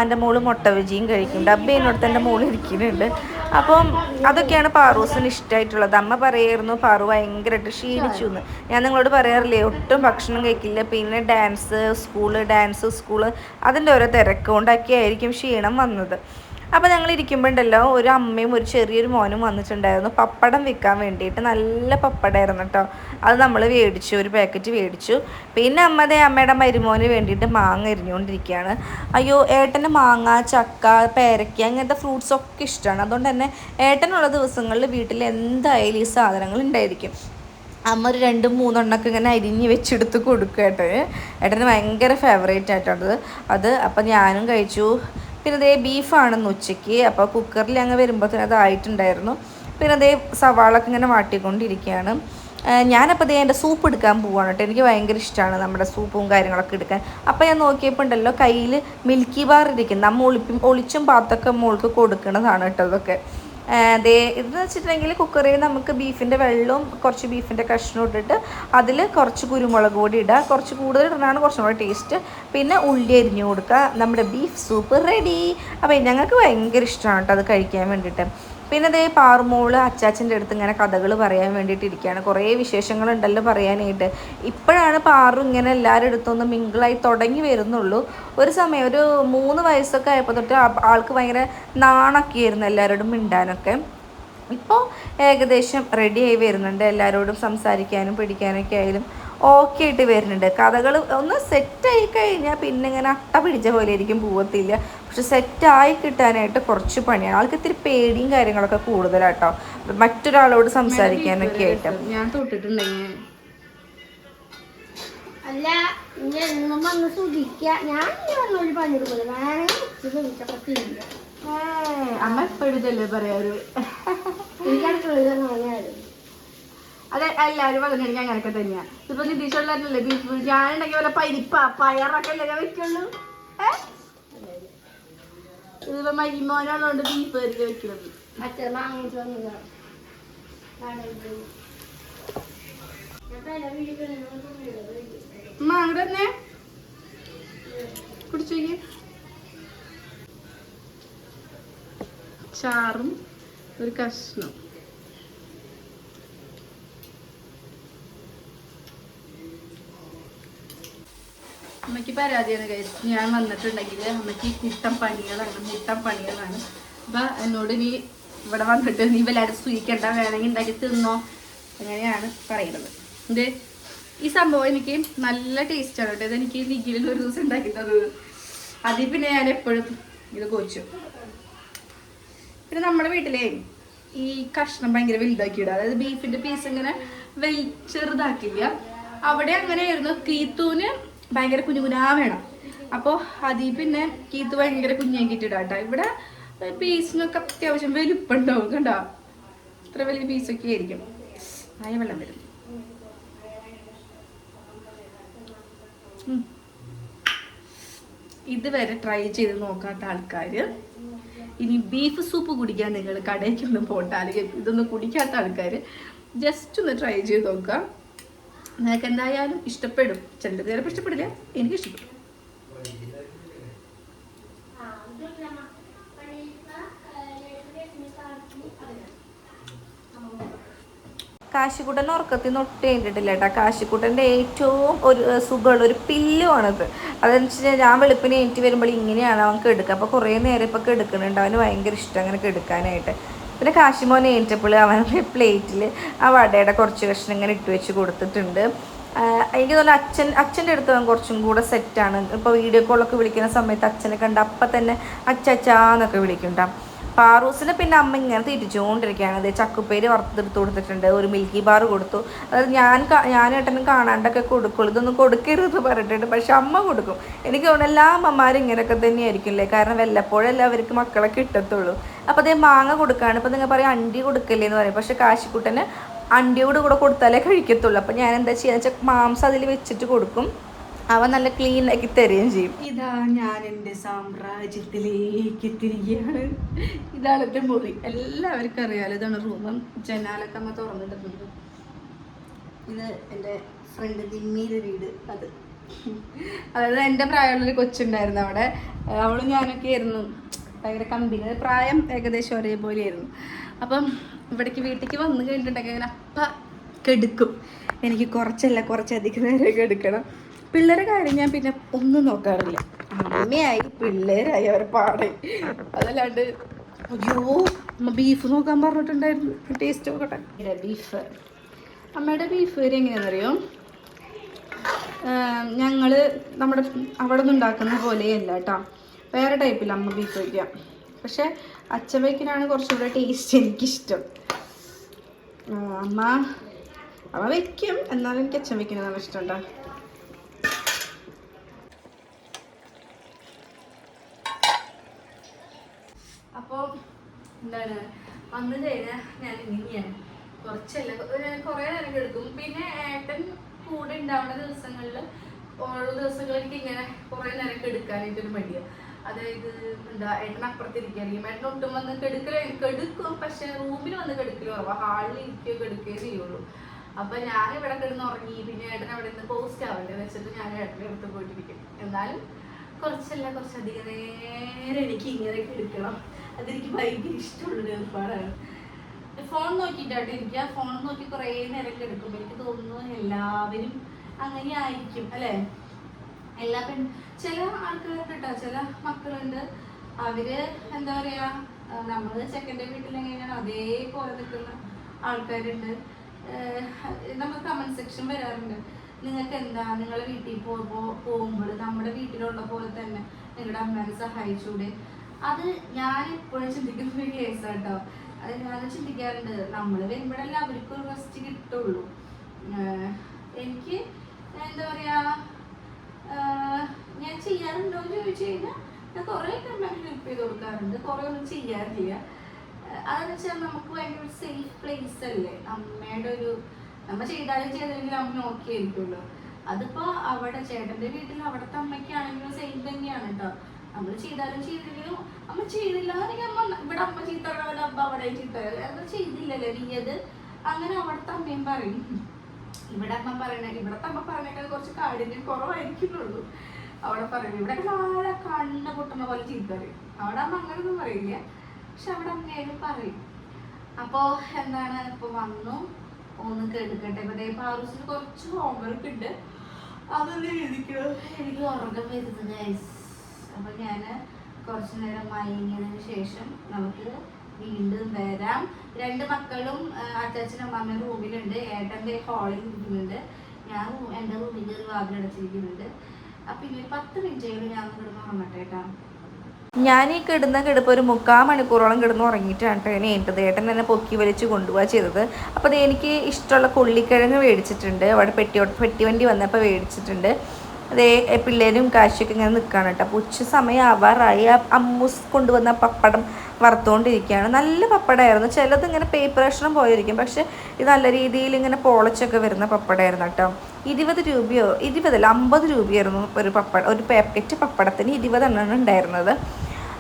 എൻ്റെ മോള് മുട്ട ബജിയും കഴിക്കും. ഡബ്ബയിനോടത്ത് എൻ്റെ മോള് ഇരിക്കുന്നുണ്ട്. അപ്പം അതൊക്കെയാണ് പാറൂസിന് ഇഷ്ടമായിട്ടുള്ളത്. അമ്മ പറയായിരുന്നു പാറു ഭയങ്കരമായിട്ട് ക്ഷീണിച്ചു എന്ന്. ഞാൻ നിങ്ങളോട് പറയാറില്ലേ, ഒട്ടും ഭക്ഷണം കഴിക്കില്ല. പിന്നെ ഡാൻസ് സ്കൂള് അതിൻ്റെ ഓരോ തിരക്കുകൊണ്ടൊക്കെ ആയിരിക്കും ക്ഷീണം വന്നത്. അപ്പോൾ ഞങ്ങൾ ഇരിക്കുമ്പോണ്ടല്ലോ ഒരു അമ്മയും ഒരു ചെറിയൊരു മോനും വന്നിട്ടുണ്ടായിരുന്നു പപ്പടം വിൽക്കാൻ വേണ്ടിയിട്ട്. നല്ല പപ്പടമായിരുന്നു കേട്ടോ. അത് നമ്മൾ മേടിച്ചു, ഒരു പാക്കറ്റ് മേടിച്ചു. പിന്നെ അമ്മയുടെ മരുമോന് വേണ്ടിയിട്ട് മാങ്ങ എരിഞ്ഞുകൊണ്ടിരിക്കുകയാണ്. അയ്യോ, ഏട്ടന് മാങ്ങ, ചക്ക, പേരയ്ക്ക അങ്ങനത്തെ ഫ്രൂട്ട്സൊക്കെ ഇഷ്ടമാണ്. അതുകൊണ്ട് തന്നെ ഏട്ടനുള്ള ദിവസങ്ങളിൽ വീട്ടിൽ എന്തായാലും ഈ സാധനങ്ങൾ ഉണ്ടായിരിക്കും. അമ്മ ഒരു 2-3 എണ്ണമൊക്കെ ഇങ്ങനെ അരിഞ്ഞ് വെച്ചെടുത്ത് കൊടുക്കുക കേട്ടോ. ഏട്ടന് ഭയങ്കര ഫേവറേറ്റ് ആയിട്ടുണ്ട് അത്. അപ്പം ഞാനും കഴിച്ചു. പിന്നെ അതേ ബീഫാണെന്ന് ഉച്ചയ്ക്ക്. അപ്പോൾ കുക്കറിൽ അങ്ങ് വരുമ്പോഴത്തേനും അതായിട്ടുണ്ടായിരുന്നു. പിന്നെ അതേ സവാളൊക്കെ ഇങ്ങനെ വാട്ടിക്കൊണ്ടിരിക്കുകയാണ്. ഞാനപ്പോൾ അതേ എൻ്റെ സൂപ്പ് എടുക്കാൻ പോവാണ് കേട്ടോ. എനിക്ക് ഭയങ്കര ഇഷ്ടമാണ് നമ്മുടെ സൂപ്പും കാര്യങ്ങളൊക്കെ എടുക്കാൻ. അപ്പോൾ ഞാൻ നോക്കിയപ്പോൾ ഉണ്ടല്ലോ കയ്യിൽ മിൽക്കി ബാർ ഇരിക്കുന്നത്. അമ്മ ഒളിച്ചും പാത്തൊക്കെ മോൾക്ക് കൊടുക്കുന്നതാണ് കേട്ടോ ഇതൊക്കെ. ഇതെന്ന് വെച്ചിട്ടുണ്ടെങ്കിൽ കുക്കറിൽ നമുക്ക് ബീഫിൻ്റെ വെള്ളവും കുറച്ച് ബീഫിൻ്റെ കഷ്ണവും ഇട്ടിട്ട് അതിൽ കുറച്ച് കുരുമുളക് പൊടി ഇടുക. കുറച്ച് കൂടുതൽ ഇടുന്നതാണ് കുറച്ചും കൂടെ ടേസ്റ്റ്. പിന്നെ ഉള്ളി അരിഞ്ഞു കൊടുക്കുക. നമ്മുടെ ബീഫ് സൂപ്പ് റെഡി. അപ്പോൾ ഞങ്ങൾക്ക് ഭയങ്കര ഇഷ്ടമാണ് കേട്ടോ അത് കഴിക്കാൻ വേണ്ടിയിട്ട്. പിന്നെ അതേ പാറുമോള് അച്ചാച്ചൻ്റെ അടുത്ത് ഇങ്ങനെ കഥകൾ പറയാൻ വേണ്ടിയിട്ട് ഇരിക്കുകയാണ്. കുറേ വിശേഷങ്ങളുണ്ടല്ലോ പറയാനായിട്ട്. ഇപ്പോഴാണ് പാറു ഇങ്ങനെ എല്ലാവരുടെ അടുത്തൊന്ന് മിങ്കിളായി തുടങ്ങി വരുന്നുള്ളൂ. ഒരു സമയം ഒരു 3 വയസ്സൊക്കെ ആയപ്പോൾ തൊട്ട് ആൾക്ക് ഭയങ്കര നാണൊക്കെ ആയിരുന്നു എല്ലാവരോടും മിണ്ടാനൊക്കെ. ഇപ്പോൾ ഏകദേശം റെഡിയായി വരുന്നുണ്ട്. എല്ലാവരോടും സംസാരിക്കാനും പിടിക്കാനൊക്കെ ആയാലും ഓക്കെ ആയിട്ട് വരുന്നുണ്ട്. കഥകൾ ഒന്ന് സെറ്റായി കഴിഞ്ഞാൽ പിന്നെ ഇങ്ങനെ അട്ട പിടിച്ച പോലെ ആയിരിക്കും, പോകത്തില്ല. പക്ഷെ സെറ്റായി കിട്ടാനായിട്ട് കുറച്ച് പണിയാണ്. ആൾക്ക് ഇത്തിരി പേടിയും കാര്യങ്ങളൊക്കെ കൂടുതലാട്ടോ മറ്റൊരാളോട് സംസാരിക്കാനൊക്കെ ആയിട്ട്. ഞാൻ തൊട്ടിട്ടുണ്ടെങ്കിൽ അല്ല അമ്മ എപ്പോഴും ഇതല്ലേ പറയാറ്. അതെ, എല്ലാവരും പറഞ്ഞിട്ടുണ്ടെങ്കിൽ അങ്ങനെയൊക്കെ തന്നെയാ. ഇപ്പൊ നിതീഷുള്ളല്ലേ ബീഫ്, ഞാനുണ്ടെങ്കിൽ വല്ല പയറൊക്കെ അല്ലേ വെക്കുള്ളൂ. ഇതിപ്പോ മരിമോനുള്ളതുകൊണ്ട് ബീഫ് കറി വെക്കുന്നത്. അങ്ങോട്ട് തന്നെ കുടിച്ചു. ചാറും ഒരു കഷ്ണം. അമ്മയ്ക്ക് പരാതിയാണ് കഴിച്ചു, ഞാൻ വന്നിട്ടുണ്ടെങ്കിൽ അമ്മയ്ക്ക് കൂട്ടം പണികളാണ്. അപ്പം എന്നോട് നീ ഇവിടെ വന്നിട്ട് നീ വല്ലാതെ സൂയിക്കണ്ട, വേണമെങ്കിൽ ഉണ്ടാക്കി തിന്നോ, അങ്ങനെയാണ് പറയുന്നത്. ഇത് ഈ സംഭവം എനിക്ക് നല്ല ടേസ്റ്റാണ് കേട്ടോ. ഇതെനിക്ക് നിഖിലിൽ ഒരു ദിവസം ഉണ്ടാക്കി തന്നത്. അതിൽ പിന്നെ ഞാൻ എപ്പോഴും ഇത് കൊച്ചു. പിന്നെ നമ്മുടെ വീട്ടിലെ ഈ കഷ്ണം ഭയങ്കര വലുതാക്കിയിടുക, അതായത് ബീഫിന്റെ പീസ് ഇങ്ങനെ ചെറുതാക്കില്ല. അവിടെ അങ്ങനെയായിരുന്നു. കീത്തൂന് ഭയങ്കര കുഞ്ഞുകുനാ വേണം. അപ്പോൾ അതിൽ പിന്നെ കീത്ത് ഭയങ്കര കുഞ്ഞാക്കിയിട്ടിടാട്ടോ. ഇവിടെ പീസിനൊക്കെ അത്യാവശ്യം വലുപ്പുണ്ടാവും കണ്ടോ, ഇത്ര വലിയ പീസൊക്കെ ആയിരിക്കും. ആയ വെള്ളം വരും. ഇതുവരെ ട്രൈ ചെയ്ത് നോക്കാത്ത ആൾക്കാർ ഇനി ബീഫ് സൂപ്പ് കുടിക്കാൻ നിങ്ങൾ കടയിലേക്കൊന്നും പോകണ്ട, അല്ലെങ്കിൽ ഇതൊന്നും കുടിക്കാത്ത ആൾക്കാർ ജസ്റ്റ് ഒന്ന് ട്രൈ ചെയ്ത് നോക്കുക. നിങ്ങൾക്ക് എന്തായാലും ഇഷ്ടപ്പെടും. ചിലത് ചിലപ്പോൾ ഇഷ്ടപ്പെടില്ല, എനിക്ക് ഇഷ്ടപ്പെടും. കാശിക്കുട്ടൻ ഉറക്കത്തിൽ നിന്ന് ഒട്ടും കഴിഞ്ഞിട്ടില്ല കേട്ടോ. കാശിക്കുട്ടൻ്റെ ഏറ്റവും ഒരു സുഖമുള്ള ഒരു പില്ലുമാണത്. അതെന്ന് വെച്ച് കഴിഞ്ഞാൽ ഞാൻ വെളുപ്പിന് എണീറ്റ് വരുമ്പോൾ ഇങ്ങനെയാണ് അവൻ കെടുക്കുക. അപ്പോൾ കുറേ നേരം ഇപ്പോൾ കെടുക്കുന്നുണ്ട്. അവന് ഭയങ്കര ഇഷ്ടം അങ്ങനെ കെടുക്കാനായിട്ട്. പിന്നെ കാശിമോൻ എണീറ്റപ്പോൾ അവൻ്റെ പ്ലേറ്റിൽ ആ വടയുടെ കുറച്ച് കഷ്ണം ഇങ്ങനെ ഇട്ട് വെച്ച് കൊടുത്തിട്ടുണ്ട്. എനിക്ക് തോന്നുന്നു അച്ഛൻ്റെ അടുത്ത് അവൻ കുറച്ചും കൂടെ സെറ്റാണ്. ഇപ്പോൾ വീഡിയോ കോളൊക്കെ വിളിക്കുന്ന സമയത്ത് അച്ഛനെ കണ്ട് അപ്പം തന്നെ അച്ചാന്നൊക്കെ വിളിക്കുന്നുണ്ടാവും. പാറൂസിന് പിന്നെ അമ്മ ഇങ്ങനെ തിരിച്ചുകൊണ്ടിരിക്കുകയാണ്. അത് ചക്കുപ്പേര് വറുത്തെടുത്ത് കൊടുത്തിട്ടുണ്ട്, ഒരു മിൽക്കി ബാർ കൊടുത്തു. അതായത് ഞാനേട്ടനും കാണാണ്ടൊക്കെ കൊടുക്കുള്ളൂ, ഇതൊന്നും കൊടുക്കരുതെന്ന് പറഞ്ഞിട്ടുണ്ട്. പക്ഷെ അമ്മ കൊടുക്കും. എനിക്ക് തോന്നുന്നു എല്ലാ അമ്മമാരും ഇങ്ങനെയൊക്കെ തന്നെയായിരിക്കില്ലേ, കാരണം വല്ലപ്പോഴല്ലേ അവർക്ക് മക്കളെ കിട്ടത്തുള്ളൂ. അപ്പോൾ അതേ മാങ്ങ കൊടുക്കുകയാണ്. ഇപ്പോൾ നിങ്ങൾ പറയും അണ്ടി കൊടുക്കല്ലേ എന്ന് പറയും, പക്ഷെ കാശിക്കുട്ടന് അണ്ടിയോട് കൂടെ കൊടുത്താലേ കഴിക്കത്തുള്ളൂ. അപ്പോൾ ഞാൻ എന്താ ചെയ്യുക വെച്ചാൽ മാംസം അതിൽ വെച്ചിട്ട് കൊടുക്കും, അവൻ നല്ല ക്ലീൻ ആക്കി തരുകയും ചെയ്യും. ഇതാ ഞാൻ എൻ്റെ സാമ്രാജ്യത്തിലേക്ക് എത്തിരിക്കുകയാണ്. ഇതാണ് എൻ്റെ മുറി. എല്ലാവർക്കും അറിയാലോ, ഇതാണ് റൂമും. ജനാലൊക്കെ അമ്മ തുറന്നിട്ടുണ്ട്. ഇത് എൻ്റെ ഫ്രണ്ട് ദിമ്മീൻ്റെ വീട്. അതായത് എൻ്റെ പ്രായമുള്ളൊരു കൊച്ചുണ്ടായിരുന്നു അവിടെ. അവളും ഞാനൊക്കെ ആയിരുന്നു ഭയങ്കര കമ്പനി. പ്രായം ഏകദേശം ഒരേപോലെയായിരുന്നു. അപ്പം ഇവിടേക്ക് വീട്ടിലേക്ക് വന്നു കഴിഞ്ഞിട്ടുണ്ടെങ്കിൽ അങ്ങനെ അപ്പം കെടുക്കും. എനിക്ക് കുറച്ചധികം നേരം കെടുക്കണം. പിള്ളേരെ കാര്യം ഞാൻ പിന്നെ ഒന്നും നോക്കാറില്ല. അമ്മയായി പിള്ളേരായി അവർ പാടെ. അതല്ലാണ്ട് അയ്യോ അമ്മ ബീഫ് നോക്കാൻ പറഞ്ഞിട്ടുണ്ടായിരുന്നു. ടേസ്റ്റ് നോക്കട്ടെ. ബീഫ്, അമ്മയുടെ ബീഫ് കറി എങ്ങനെയാണെന്നറിയോ? ഞങ്ങൾ നമ്മുടെ അവിടെ നിന്ന് ഉണ്ടാക്കുന്ന പോലെയല്ല കേട്ടോ, വേറെ ടൈപ്പിൽ അമ്മ ബീഫ് വയ്ക്കുക. പക്ഷെ അച്ഛൻ വയ്ക്കാനാണ് കുറച്ചുകൂടെ ടേസ്റ്റ് എനിക്കിഷ്ടം. അമ്മ വയ്ക്കും, എന്നാലും എനിക്ക് അച്ഛൻ വയ്ക്കുന്നതാണ് ഇഷ്ടം കേട്ടോ. അപ്പോൾ എന്താണ് വന്നു കഴിഞ്ഞാൽ ഞാൻ ഇങ്ങനെയാണ്, കുറേ നേരം എടുക്കും. പിന്നെ ഏട്ടൻ കൂടെ ഉണ്ടാവുന്ന ദിവസങ്ങളിൽ ഓരോ ദിവസങ്ങളിലേക്ക് ഇങ്ങനെ കുറേ നേരം എടുക്കാനായിട്ടൊരു മടിയാണ്. അതായത് എന്താ, ഏട്ടൻ അപ്പുറത്തിരിക്കുകയായിരിക്കും. ഏട്ടൻ ഒട്ടും വന്ന് കെടുക്കും, പക്ഷെ റൂമിൽ വന്ന് കെടുക്കല് കുറവാ, ഹാളിൽ ഇരിക്കുകയോ കെടുക്കുകയോ ചെയ്യുള്ളൂ. അപ്പം ഞാൻ ഇവിടെ കിടന്ന് ഉറങ്ങി, പിന്നെ ഏട്ടൻ അവിടെ നിന്ന് പോസ്റ്റ് ആവണ്ടേ വെച്ചിട്ട് ഞാൻ ഏട്ടൻ്റെ അടുത്ത് പോയിട്ടിരിക്കും. എന്നാലും കുറച്ചധികം നേരം എനിക്ക് ഇങ്ങനെ എടുക്കണം. അതെനിക്ക് ഭയങ്കര ഇഷ്ടമുള്ളൊരു ഏർപ്പാടാണ്. ഫോൺ നോക്കിയിട്ടായിട്ട് എനിക്ക് ഫോൺ നോക്കി കുറേ നേരം എടുക്കുമ്പോൾ എനിക്ക് തോന്നുന്നു എല്ലാവരും അങ്ങനെ ആയിരിക്കും അല്ലേ. ചില ആൾക്കാരുണ്ട് കേട്ടോ, ചില മക്കളുണ്ട്, അവര് എന്താ പറയാ, നമ്മള് ചെക്കൻ്റെ വീട്ടിൽ എങ്ങനെയാണ് അതേപോലെ നിൽക്കുന്ന ആൾക്കാരുണ്ട്. നമുക്ക് കമന്റ് സെക്ഷൻ വരാറുണ്ട്, നിങ്ങൾക്ക് എന്താ നിങ്ങളെ വീട്ടിൽ പോകുമ്പോൾ നമ്മുടെ വീട്ടിലുള്ള പോലെ തന്നെ നിങ്ങളുടെ അമ്മേനെ സഹായിച്ചൂടെ? അത് ഞാൻ എപ്പോഴും ചിന്തിക്കുന്ന ഒരു കേസ് കേട്ടോ. അത് ഞാൻ ചിന്തിക്കാറുണ്ട്, നമ്മൾ വരുമ്പോഴല്ലേ അവർക്കൊരു റെസ്റ്റ് കിട്ടുള്ളൂ. എനിക്ക് എന്താ പറയാ, ഞാൻ ചെയ്യാറുണ്ടോ എന്ന് ചോദിച്ചു കഴിഞ്ഞാൽ ഞാൻ കുറേ അമ്മേനെ ഹെൽപ്പ് ചെയ്ത് കൊടുക്കാറുണ്ട്, കുറേ ഒന്നും ചെയ്യാറില്ല. അതെന്ന് വെച്ചാൽ നമുക്ക് ഭയങ്കര ഒരു സേഫ് പ്ലേസ് അല്ലേ. അമ്മയുടെ ഒരു നമ്മ ചെയ്തില്ലെങ്കിൽ അമ്മ നോക്കി ആയിരിക്കുമല്ലോ. അതിപ്പോ അവിടെ ചേട്ടന്റെ വീട്ടിൽ അവിടുത്തെ അമ്മയ്ക്കാണെങ്കിലും സെയിം തന്നെയാണ് കേട്ടോ. നമ്മൾ ചെയ്താലും ചെയ്തില്ലെങ്കിലും അമ്മ ചെയ്തില്ല എന്നെങ്കിൽ അമ്മ ഇവിടെ അമ്മ ചീത്ത അമ്മ അവിടെ ചീത്ത ചെയ്തില്ലല്ലോ നീ അത്, അങ്ങനെ അവിടുത്തെ അമ്മയും പറയും. ഇവിടെ അമ്മ ഇവിടത്തെ അമ്മ പറഞ്ഞേക്കാൾ കുറച്ച് കാഠിന്യം കുറവായിരിക്കുന്നുള്ളൂ. അവിടെ പറയും ഇവിടെ നാളെ കണ്ണ് പൊട്ടുന്ന പോലെ ചീത്ത പറയും. അവിടെ അമ്മ അങ്ങനൊന്നും പറയില്ല. പക്ഷെ അവിടെ അമ്മയൊക്കെ പറയും. അപ്പോൾ എന്താണ് ഇപ്പോൾ വന്നു ഒന്ന് കേൾക്കട്ടെ. ഇവിടെ പാറൂസിന് കുറച്ച് ഹോംവർക്ക് ഉണ്ട്, അതൊന്ന് എഴുതിക്കണം. എനിക്ക് ഉറക്കം വരുന്നത് ഗൈസ്. അപ്പോൾ ഞാൻ കുറച്ച് നേരം മയങ്ങിയതിന് ശേഷം നമുക്ക് വീണ്ടും വരാം. 2 മക്കളും അച്ചാച്ചനും അമ്മമ്മയും റൂമിലുണ്ട്, ഏട്ടൻ്റെ ഹാളിൽ ഇരിക്കുന്നുണ്ട്, ഞാൻ എൻ്റെ റൂമിൽ ഒരു വാതിലടച്ചിരിക്കുന്നുണ്ട്. അപ്പം ഇനി 10 മിനിറ്റ് ഞാൻ കിടന്ന് ഉറങ്ങട്ടെ കേട്ടോ. ഞാൻ ഈ കിടപ്പ് ഒരു 3/4 മണിക്കൂറോളം കിടന്ന് ഉറങ്ങിയിട്ടാണ് കേട്ടോ ഏറ്റത്. ഏട്ടൻ എന്നെ പൊക്കി വലിച്ച് കൊണ്ടുപോവുക ചെയ്തത്. അപ്പോൾ അത് എനിക്ക് ഇഷ്ടമുള്ള കൊള്ളിക്കിഴങ്ങ് മേടിച്ചിട്ടുണ്ട്, അവിടെ പെട്ടി വണ്ടി വന്നപ്പോൾ മേടിച്ചിട്ടുണ്ട്. അതേ പിള്ളേരും കാശിയൊക്കെ ഇങ്ങനെ നിൽക്കുകയാണ് കേട്ടോ. അപ്പോൾ ഉച്ച സമയം ആവാറായി. അമ്മൂസ് കൊണ്ടുവന്ന പപ്പടം വറുത്തുകൊണ്ടിരിക്കുകയാണ്. നല്ല പപ്പടമായിരുന്നു. ചിലത് ഇങ്ങനെ പേപ്പർ കഷ്ണം പോയിരിക്കും, പക്ഷേ ഇത് നല്ല രീതിയിൽ ഇങ്ങനെ പോളച്ചൊക്കെ വരുന്ന പപ്പടമായിരുന്നു കേട്ടോ. 20 രൂപയോ 20 അല്ല 50 രൂപയായിരുന്നു ഒരു പാക്കറ്റ് പപ്പടത്തിന് 20 എണ്ണം ഉണ്ടായിരുന്നത്.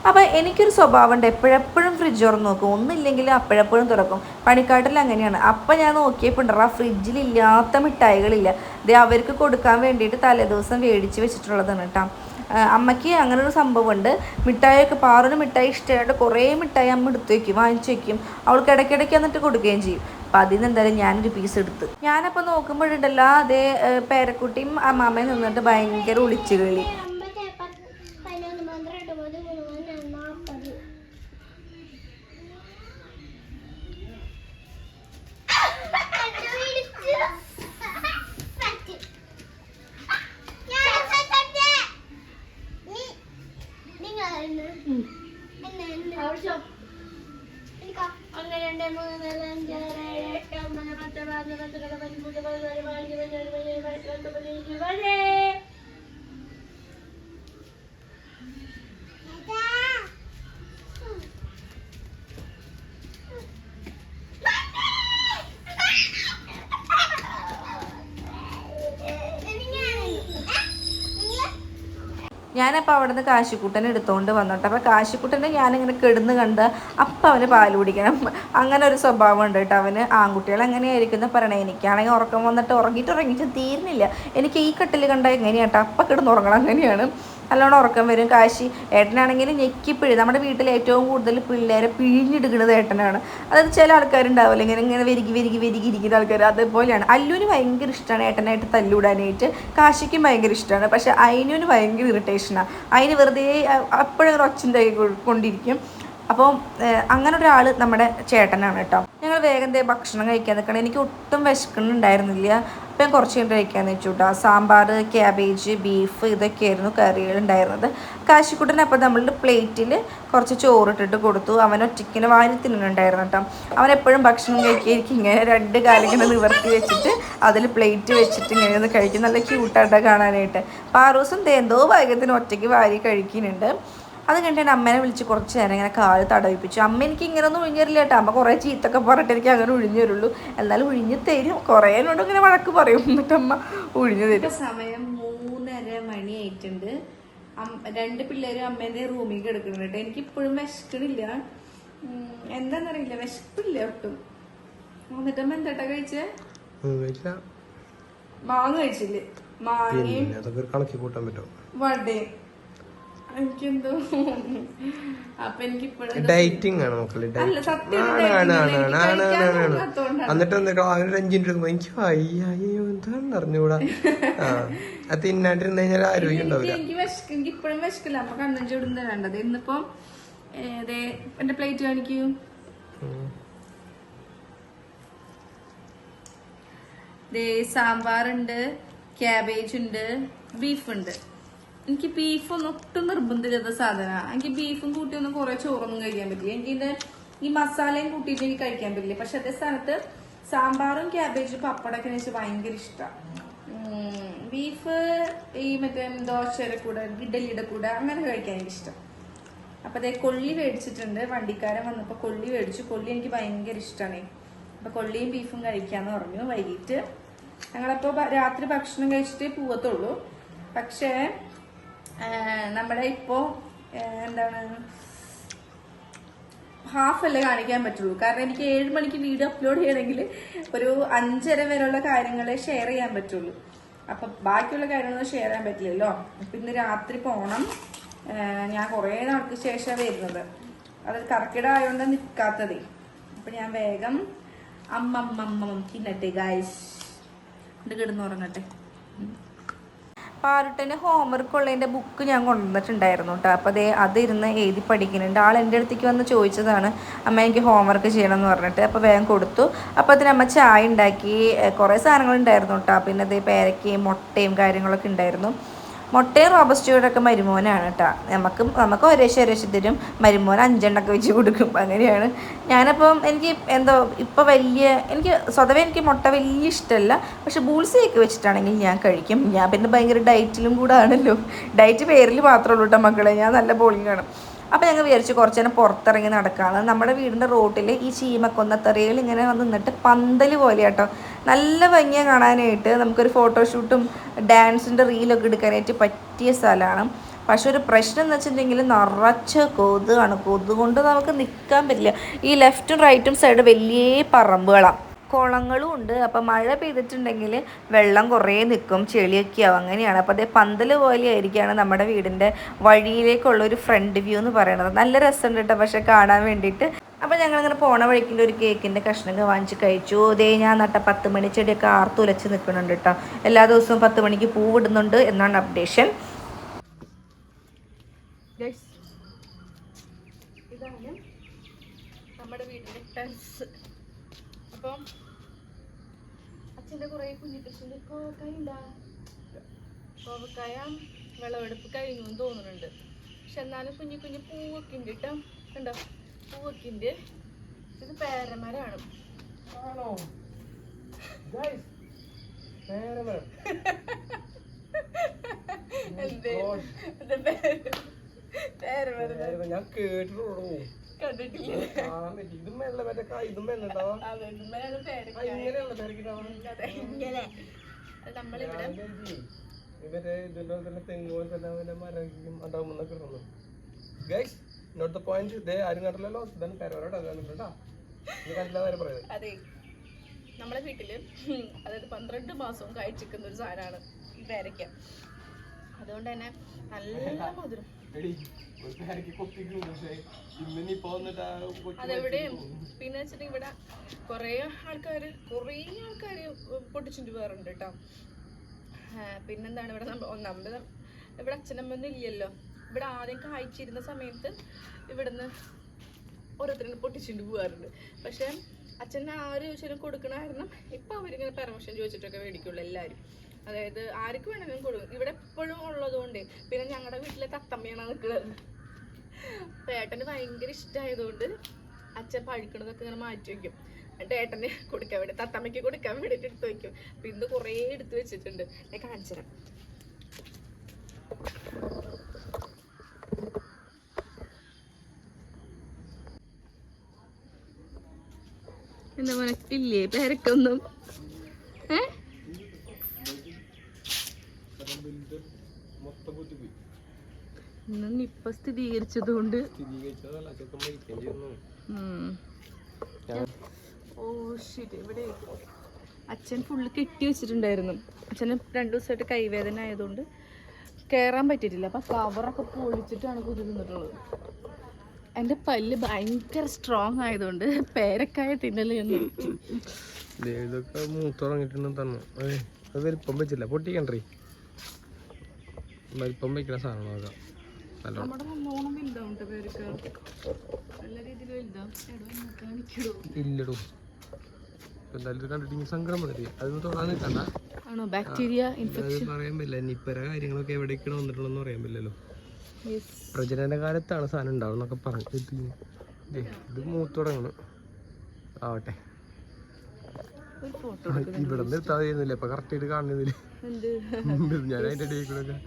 അപ്പോൾ എനിക്കൊരു സ്വഭാവമുണ്ട്, എപ്പോഴെപ്പോഴും ഫ്രിഡ്ജ് തുറന്ന് നോക്കും, ഒന്നുമില്ലെങ്കിലും അപ്പോഴെപ്പോഴും തുറക്കും. പണിക്കാട്ടിൽ അങ്ങനെയാണ്. അപ്പം ഞാൻ നോക്കിയപ്പോൾ ഉണ്ടോ ഫ്രിഡ്ജിലില്ലാത്ത മിഠായികളില്ല. ഇത് അവർക്ക് കൊടുക്കാൻ വേണ്ടിയിട്ട് തലേദിവസം മേടിച്ച് വെച്ചിട്ടുള്ളതാണ് കേട്ടോ. അമ്മയ്ക്ക് അങ്ങനെ ഒരു സംഭവമുണ്ട്. മിഠായിയൊക്കെ പാറിന് മിഠായി ഇഷ്ടമായിട്ട് കുറേ മിഠായി അമ്മ എടുത്ത് വയ്ക്കും, വാങ്ങിച്ച് വയ്ക്കും. അവൾക്ക് ഇടയ്ക്കിടയ്ക്ക് എന്നിട്ട് കൊടുക്കുകയും ചെയ്യും. അപ്പം അതിന് എന്തായാലും ഞാനൊരു പീസ് എടുത്ത്. ഞാനപ്പോൾ നോക്കുമ്പോഴുണ്ടല്ലോ അതേ പേരക്കുട്ടിയും അമ്മാമ്മയും നിന്നിട്ട് ഭയങ്കര ഒളിച്ചു കളി. ഞാനപ്പോൾ അവിടെ നിന്ന് കാശിക്കുട്ടനെ എടുത്തുകൊണ്ട് വന്നോട്ടെ. അപ്പോൾ കാശിക്കുട്ടനെ ഞാനിങ്ങനെ കിടന്ന് കണ്ട് അപ്പം അവന് പാൽ കുടിക്കണം, അങ്ങനെ ഒരു സ്വഭാവം ഉണ്ട് കേട്ടോ അവന്. ആൺകുട്ടികൾ എങ്ങനെയായിരിക്കും എന്ന് പറയണേ. എനിക്കാണെങ്കിൽ ഉറക്കം വന്നിട്ട് ഉറങ്ങിയിട്ട് തീരുന്നില്ല. എനിക്ക് ഈ കട്ടിൽ കണ്ടാൽ എങ്ങനെയാട്ടോ അപ്പം കിടന്ന് ഉറങ്ങണം, അങ്ങനെയാണ്. നല്ലോണം ഉറക്കം വരും. കാശി ഏട്ടനാണെങ്കിൽ ഞെക്കിപ്പിഴി. നമ്മുടെ വീട്ടിൽ ഏറ്റവും കൂടുതൽ പിള്ളേരെ പിഴിഞ്ഞെടുക്കുന്നത് ഏട്ടനാണ്. അതായത് ചില ആൾക്കാരുണ്ടാവില്ല ഇങ്ങനെ വെരുകി ഇരിക്കുന്ന ആൾക്കാർ, അതുപോലെയാണ്. അല്ലുവിന് ഭയങ്കര ഇഷ്ടമാണ് ഏട്ടനായിട്ട് തല്ലൂടാനായിട്ട്, കാശിക്കും ഭയങ്കര ഇഷ്ടമാണ്. പക്ഷേ അയിനുവിന് ഭയങ്കര ഇറിറ്റേഷനാണ്. അതിന് വെറുതെ അപ്പോഴും ഒച്ചിൻ്റെ കൊണ്ടിരിക്കും. അപ്പോൾ അങ്ങനെ ഒരാൾ നമ്മുടെ ചേട്ടനാണ് കേട്ടോ. ഞങ്ങൾ വേഗം ഭക്ഷണം കഴിക്കാൻ നിൽക്കണം. എനിക്ക് ഒട്ടും വിശക്കുന്നുണ്ടായിരുന്നില്ല. അപ്പം ഞാൻ കുറച്ച് കഴിഞ്ഞിട്ട് കഴിക്കാമെന്ന് വെച്ചു കേട്ടോ. സാമ്പാർ, ക്യാബേജ്, ബീഫ് ഇതൊക്കെയായിരുന്നു കറികളുണ്ടായിരുന്നത്. കാശിക്കുട്ടനപ്പം നമ്മളുടെ പ്ലേറ്റിൽ കുറച്ച് ചോറിട്ടിട്ട് കൊടുത്തു. അവൻ ഒറ്റയ്ക്കിനെ വാരി തിന്നുന്നുണ്ടായിരുന്നു കേട്ടോ. അവനെപ്പോഴും ഭക്ഷണം കഴിക്കുകയായിരിക്കും ഇങ്ങനെ 2 കാലം ഇങ്ങനെ നിവർത്തി വെച്ചിട്ട് അതിൽ പ്ലേറ്റ് വെച്ചിട്ട് ഇങ്ങനെ ഒന്ന് കഴിക്കും. നല്ല ക്യൂട്ടായിട്ടാണ് കാണാനായിട്ട്. പാറൂസും എന്തോ ഭാഗ്യത്തിന് ഒറ്റയ്ക്ക് വാരി കഴിക്കുന്നുണ്ട്. അത് കഴിഞ്ഞിട്ട് അമ്മേനെ വിളിച്ച് കുറച്ച് നേരം ഇങ്ങനെ കാല് തടവിപ്പിച്ചു. അമ്മ എനിക്ക് ഇങ്ങനെ ഒന്നും ഉഴിഞ്ഞിരില്ല കേട്ടോ. അമ്മ കുറേ ചീത്തൊക്കെ പറഞ്ഞിട്ട് എനിക്ക് അങ്ങനെ ഉഴിഞ്ഞു തരുള്ളൂ. എന്നാലും ഉഴിഞ്ഞ് തരും. കുറേ എന്നോട് ഇങ്ങനെ വഴക്ക് പറയും, എന്നിട്ട് അമ്മ ഉഴിഞ്ഞു തരും. സമയം 3:30 മണിയായിട്ടുണ്ട്. 2 പിള്ളേരും അമ്മേൻ്റെ റൂമിൽ കിടക്കുന്നുണ്ട് കേട്ടോ. എനിക്കിപ്പോഴും വിശക്കണില്ല, എന്താന്നറിയില്ല, വിശപ്പില്ല ഒട്ടും. എന്നിട്ട് അമ്മ എന്താ കഴിച്ചേ? മാങ്ങ കഴിച്ചില്ലേ? മാങ്ങയും വടയും. എനിക്കെന്തോ അപ്പൊ എനിക്കിപ്പോഴും ഡയറ്റിംഗ് ആണ് മക്കള്. എന്നിട്ട് എന്നിട്ട് അവനൊരു 5 മിനിറ്റ് എടുക്കുമ്പോ എനിക്ക് അയ്യോ എന്താണെന്ന് അറിഞ്ഞൂടാ. അത് തിന്നാണ്ടിരുന്ന് കഴിഞ്ഞാൽ ആരോഗ്യം ഉണ്ടാവില്ല. എനിക്ക് ഇപ്പോഴും വിശക്കില്ല. അപ്പൊ കണ്ണൻ ചൂടുന്ന വേണ്ടത്. ഇന്നിപ്പോ എന്റെ പ്ലേറ്റ് കാണിക്കൂ. സാമ്പാറുണ്ട്, ക്യാബേജ് ഉണ്ട്, ബീഫുണ്ട്. എനിക്ക് ബീഫൊന്നും ഒട്ടും നിർബന്ധമില്ലാത്ത സാധനമാണ്. എനിക്ക് ബീഫും കൂട്ടിയൊന്നും കുറെ ചോറൊന്നും കഴിക്കാൻ പറ്റില്ല. എനിക്കിത് ഈ മസാലയും കൂട്ടിയിട്ട് എനിക്ക് കഴിക്കാൻ പറ്റില്ല. പക്ഷെ അതേ സ്ഥാനത്ത് സാമ്പാറും ക്യാബേജും പപ്പടമൊക്കെ വെച്ച് ഭയങ്കര ഇഷ്ടമാണ്. ബീഫ് ഈ മറ്റേ ദോശയുടെ കൂടെ ഇഡലിയുടെ കൂടെ അങ്ങനെ കഴിക്കാൻ എനിക്കിഷ്ടം. അപ്പം അതേ കൊള്ളി മേടിച്ചിട്ടുണ്ട്. വണ്ടിക്കാരൻ വന്നപ്പോൾ കൊള്ളി മേടിച്ചു. കൊള്ളി എനിക്ക് ഭയങ്കര ഇഷ്ടമാണ്. അപ്പം കൊള്ളിയും ബീഫും കഴിക്കാമെന്ന് പറഞ്ഞു. വൈകിട്ട് ഞങ്ങളപ്പോൾ രാത്രി ഭക്ഷണം കഴിച്ചിട്ടേ പോവത്തുള്ളൂ. പക്ഷേ നമ്മുടെ ഇപ്പോൾ എന്താണ് ഹാഫ് അല്ലേ കാണിക്കാൻ പറ്റുള്ളൂ. കാരണം എനിക്ക് 7 മണിക്ക് വീഡിയോ അപ്ലോഡ് ചെയ്യണമെങ്കിൽ ഒരു 5:30 വരെയുള്ള കാര്യങ്ങളെ ഷെയർ ചെയ്യാൻ പറ്റുള്ളൂ. അപ്പം ബാക്കിയുള്ള കാര്യങ്ങളൊന്നും ഷെയർ ചെയ്യാൻ പറ്റില്ലല്ലോ. അപ്പം ഇന്ന് രാത്രി പോകണം. ഞാൻ കുറേ നാൾക്ക് ശേഷമാണ് വരുന്നത്. അത് കർക്കിടകമായോണ്ട് നിൽക്കാത്തതേ. അപ്പൊ ഞാൻ വേഗം തിന്നട്ടെ ഗായ്സ്, ഇത് കിടന്നുറങ്ങട്ടെ. പാറുട്ടൻ്റെ ഹോംവർക്ക് ഉള്ളതിൻ്റെ ബുക്ക് ഞാൻ കൊണ്ടുവന്നിട്ടുണ്ടായിരുന്നു കേട്ടോ. അപ്പോൾ അത് ഇരുന്ന് എഴുതി പഠിക്കുന്നുണ്ട്. ആൾ എൻ്റെ അടുത്തേക്ക് വന്ന് ചോദിച്ചതാണ്, അമ്മ എനിക്ക് ഹോംവർക്ക് ചെയ്യണം എന്ന് പറഞ്ഞിട്ട്. അപ്പോൾ വേഗം കൊടുത്തു. അപ്പോൾ അതിന് അമ്മ ചായ ഉണ്ടാക്കി, കുറേ സാധനങ്ങളുണ്ടായിരുന്നു കേട്ടോ. പിന്നെ അതേ പേരക്കയും മുട്ടയും കാര്യങ്ങളൊക്കെ ഉണ്ടായിരുന്നു. മുട്ടയും റോബസ്റ്റോടൊക്കെ മരുമോനാണ് കേട്ടോ. നമുക്ക് ഒരേശം തരും, മരുമോൻ 5 എണ്ണൊക്കെ വെച്ച് കൊടുക്കും. അങ്ങനെയാണ്. ഞാനപ്പം എനിക്ക് എന്തോ ഇപ്പോൾ എനിക്ക് സ്വതവേ എനിക്ക് മുട്ട വലിയ ഇഷ്ടമല്ല. പക്ഷെ ബൂൾസയൊക്കെ വെച്ചിട്ടാണെങ്കിൽ ഞാൻ കഴിക്കും. ഞാൻ പിന്നെ ഭയങ്കര ഡയറ്റിലും കൂടെ ആണല്ലോ. ഡയറ്റ് പേരിൽ മാത്രമേ ഉള്ളൂ കേട്ടോ മക്കളെ. ഞാൻ നല്ല ബോളിങ്ങാണ്. അപ്പോൾ ഞങ്ങൾ വിചാരിച്ചു കുറച്ച് നേരം പുറത്തിറങ്ങി നടക്കാമെന്ന്. നമ്മുടെ വീടിൻ്റെ റോട്ടിൽ ഈ ചീമക്കൊന്നത്തറയിൽ ഇങ്ങനെ നിന്നിട്ട് പന്തൽ പോലെ കേട്ടോ. നല്ല ഭംഗിയാണ് കാണാനായിട്ട്. നമുക്കൊരു ഫോട്ടോഷൂട്ടും ഡാൻസിൻ്റെ റീലൊക്കെ എടുക്കാനായിട്ട് പറ്റിയ സ്ഥലമാണ്. പക്ഷെ ഒരു പ്രശ്നം എന്ന് വെച്ചിട്ടുണ്ടെങ്കിൽ നിറച്ച് കൊതുകാണ്. കൊതുക് കൊണ്ട് നമുക്ക് നിൽക്കാൻ പറ്റില്ല. ഈ ലെഫ്റ്റും റൈറ്റും സൈഡ് വലിയ പറമ്പുകളാണ്, കുളങ്ങളും ഉണ്ട്. അപ്പം മഴ പെയ്തിട്ടുണ്ടെങ്കിൽ വെള്ളം കുറേ നിൽക്കും, ചെളിയൊക്കെ ആവും. അങ്ങനെയാണ്. അപ്പോൾ അതേ പന്തൽ പോലെ ആയിരിക്കുകയാണ് നമ്മുടെ വീടിൻ്റെ വഴിയിലേക്കുള്ള ഒരു ഫ്രണ്ട് വ്യൂ എന്ന് പറയുന്നത്. നല്ല രസമുണ്ട് കേട്ടോ പക്ഷെ കാണാൻ വേണ്ടിയിട്ട്. അപ്പോൾ ഞങ്ങളിങ്ങനെ പോണ വഴിക്കിൻ്റെ ഒരു കേക്കിൻ്റെ കഷ്ണങ്ങൾ വാങ്ങിച്ച് കഴിച്ചു. അതേ ഞാൻ നട്ട 10 മണി ചെടിയൊക്കെ ആർത്തുലച്ച് നിൽക്കുന്നുണ്ട് കേട്ടോ. എല്ലാ ദിവസവും 10 മണിക്ക് പൂവിടുന്നുണ്ട് എന്നാണ് അപ്ഡേഷൻ. ഇതാണ് നമ്മുടെ വീടിൻ്റെ ടെറസ്. അപ്പം അച്ഛൻ്റെ കുറേ കുഞ്ഞിക്കൃഷിൻ്റെ കോവക്കായ വിളവെടുപ്പ് കഴിഞ്ഞു എന്ന് തോന്നുന്നുണ്ട്. പക്ഷെ എന്നാലും കുഞ്ഞു പൂവൊക്കെ ഉണ്ട് കേട്ടോ. കണ്ടോ, പൂവൊക്കെ ഉണ്ട്. ഇത് പേരമരമാണ്. ഞാൻ കേട്ടിട്ടുള്ളൂ, കണ്ടിട്ടില്ലേ? നമ്മളിവിടെ ഇവരെ ഇതിന്റെ തന്നെ തെങ്ങുപോലെ തന്നെ മരം ഉണ്ടാവുമെന്നൊക്കെ തോന്നുന്നു. Guys note the point. ഇതേ ആരും കണ്ടില്ലല്ലോ. ഇതാണ് പേരവരോട് കേട്ടോ. അതെ, നമ്മളെ വീട്ടില് അതായത് 12 മാസവും കഴിച്ചിരിക്കുന്ന ഒരു സാധനമാണ് ഈ പേരയ്ക്ക. അതുകൊണ്ട് തന്നെ നല്ല മധുരം. അതെവിടെയും പിന്നെ വെച്ചിട്ടുണ്ടെങ്കിൽ ഇവിടെ കുറേ ആൾക്കാർ പൊട്ടിച്ചിട്ട് വേറുണ്ട് കേട്ടോ. പിന്നെന്താണ് ഇവിടെ ഒന്നാമത് ഇവിടെ അച്ഛനമ്മൊന്നും ഇല്ലല്ലോ. ഇവിടെ ആദ്യം കായ്ച്ചിരുന്ന സമയത്ത് ഇവിടുന്ന് ഓരോരുത്തരും പൊട്ടിച്ചിട്ട് പോകാറുണ്ട്. പക്ഷെ അച്ഛന് ആര് ചോദിച്ചാലും കൊടുക്കണ കാരണം ഇപ്പം അവരിങ്ങനെ പെർമിഷൻ ചോദിച്ചിട്ടൊക്കെ മേടിക്കുള്ളൂ എല്ലാവരും. അതായത് ആർക്ക് വേണമെങ്കിലും കൊടുക്കും. ഇവിടെ എപ്പോഴും ഉള്ളതുകൊണ്ട്. പിന്നെ ഞങ്ങളുടെ വീട്ടിലെ തത്തമ്മയാണ് നിൽക്കുന്നത്. ഏട്ടന് ഭയങ്കര ഇഷ്ടമായതുകൊണ്ട് അച്ഛൻ പഴിക്കണതൊക്കെ ഇങ്ങനെ മാറ്റി വയ്ക്കും. എന്നിട്ട് ഏട്ടന് കൊടുക്കാൻ വേണ്ടി, തത്തമ്മയ്ക്ക് കൊടുക്കാൻ വേണ്ടിയിട്ട് എടുത്ത് വയ്ക്കും. അപ്പം ഇന്ന് കുറേ എടുത്ത് വെച്ചിട്ടുണ്ട്. ഞാൻ കാണിച്ചു തരാം. എന്താ മനസ്സില്ലേ പേരക്കൊന്നും? ഇപ്പൊ സ്ഥിരീകരിച്ചതുകൊണ്ട് ഇവിടെ അച്ഛൻ ഫുള്ള് കെട്ടി വെച്ചിട്ടുണ്ടായിരുന്നു. അച്ഛന് 2 ദിവസമായിട്ട് കൈവേദന ആയതുകൊണ്ട് കയറാൻ പറ്റിയിട്ടില്ല. അപ്പൊ കവറൊക്കെ പൊളിച്ചിട്ടാണ് കുതി തിന്നിട്ടുള്ളത്. എൻ്റെ പല്ല് ഭയങ്കര സ്ട്രോങ് ആയതുകൊണ്ട് പേരക്കായ തിന്നല് ഇതൊക്കെ മൂത്തുറങ്ങിട്ടുണ്ടെന്ന് തന്നെ. വലിപ്പം വെച്ചില്ല, പൊട്ടിക്കണ്ടേ. വലിപ്പം വെക്കുന്ന സാധനങ്ങളൊക്കെ നമ്മുടെ നല്ലോണം വലുതാവും പേരക്ക. നല്ല രീതിയിൽ വലുതാവും. ഇല്ലടോ, എന്തായാലും കണ്ടിട്ട് സങ്കടം വന്നിട്ട് അതൊന്നും തൊടാൻ നിൽക്കണ്ട. ആണോ ബാക്ടീരിയ ഇൻഫെക്ഷൻ പറയാൻ പറ്റില്ല. നിപ്പര കാര്യങ്ങളൊക്കെ എവിടേക്കാണ് വന്നിട്ടുള്ളതെന്ന് പറയാൻ പറ്റില്ലല്ലോ. പ്രജനന കാലത്താണ് സാധനം ഉണ്ടാവും എന്നൊക്കെ പറഞ്ഞു. ഇത് മൂത്തുടങ്ങണം ആവട്ടെ. ഇവിടെ നിന്ന് എത്താൻ ചെയ്യുന്നില്ല. ഇപ്പൊ കറക്റ്റ് ആയിട്ട് കാണുന്നില്ല ഞാൻ അതിന്റെ ഇടയിൽ കൂടെ ഒക്കെ.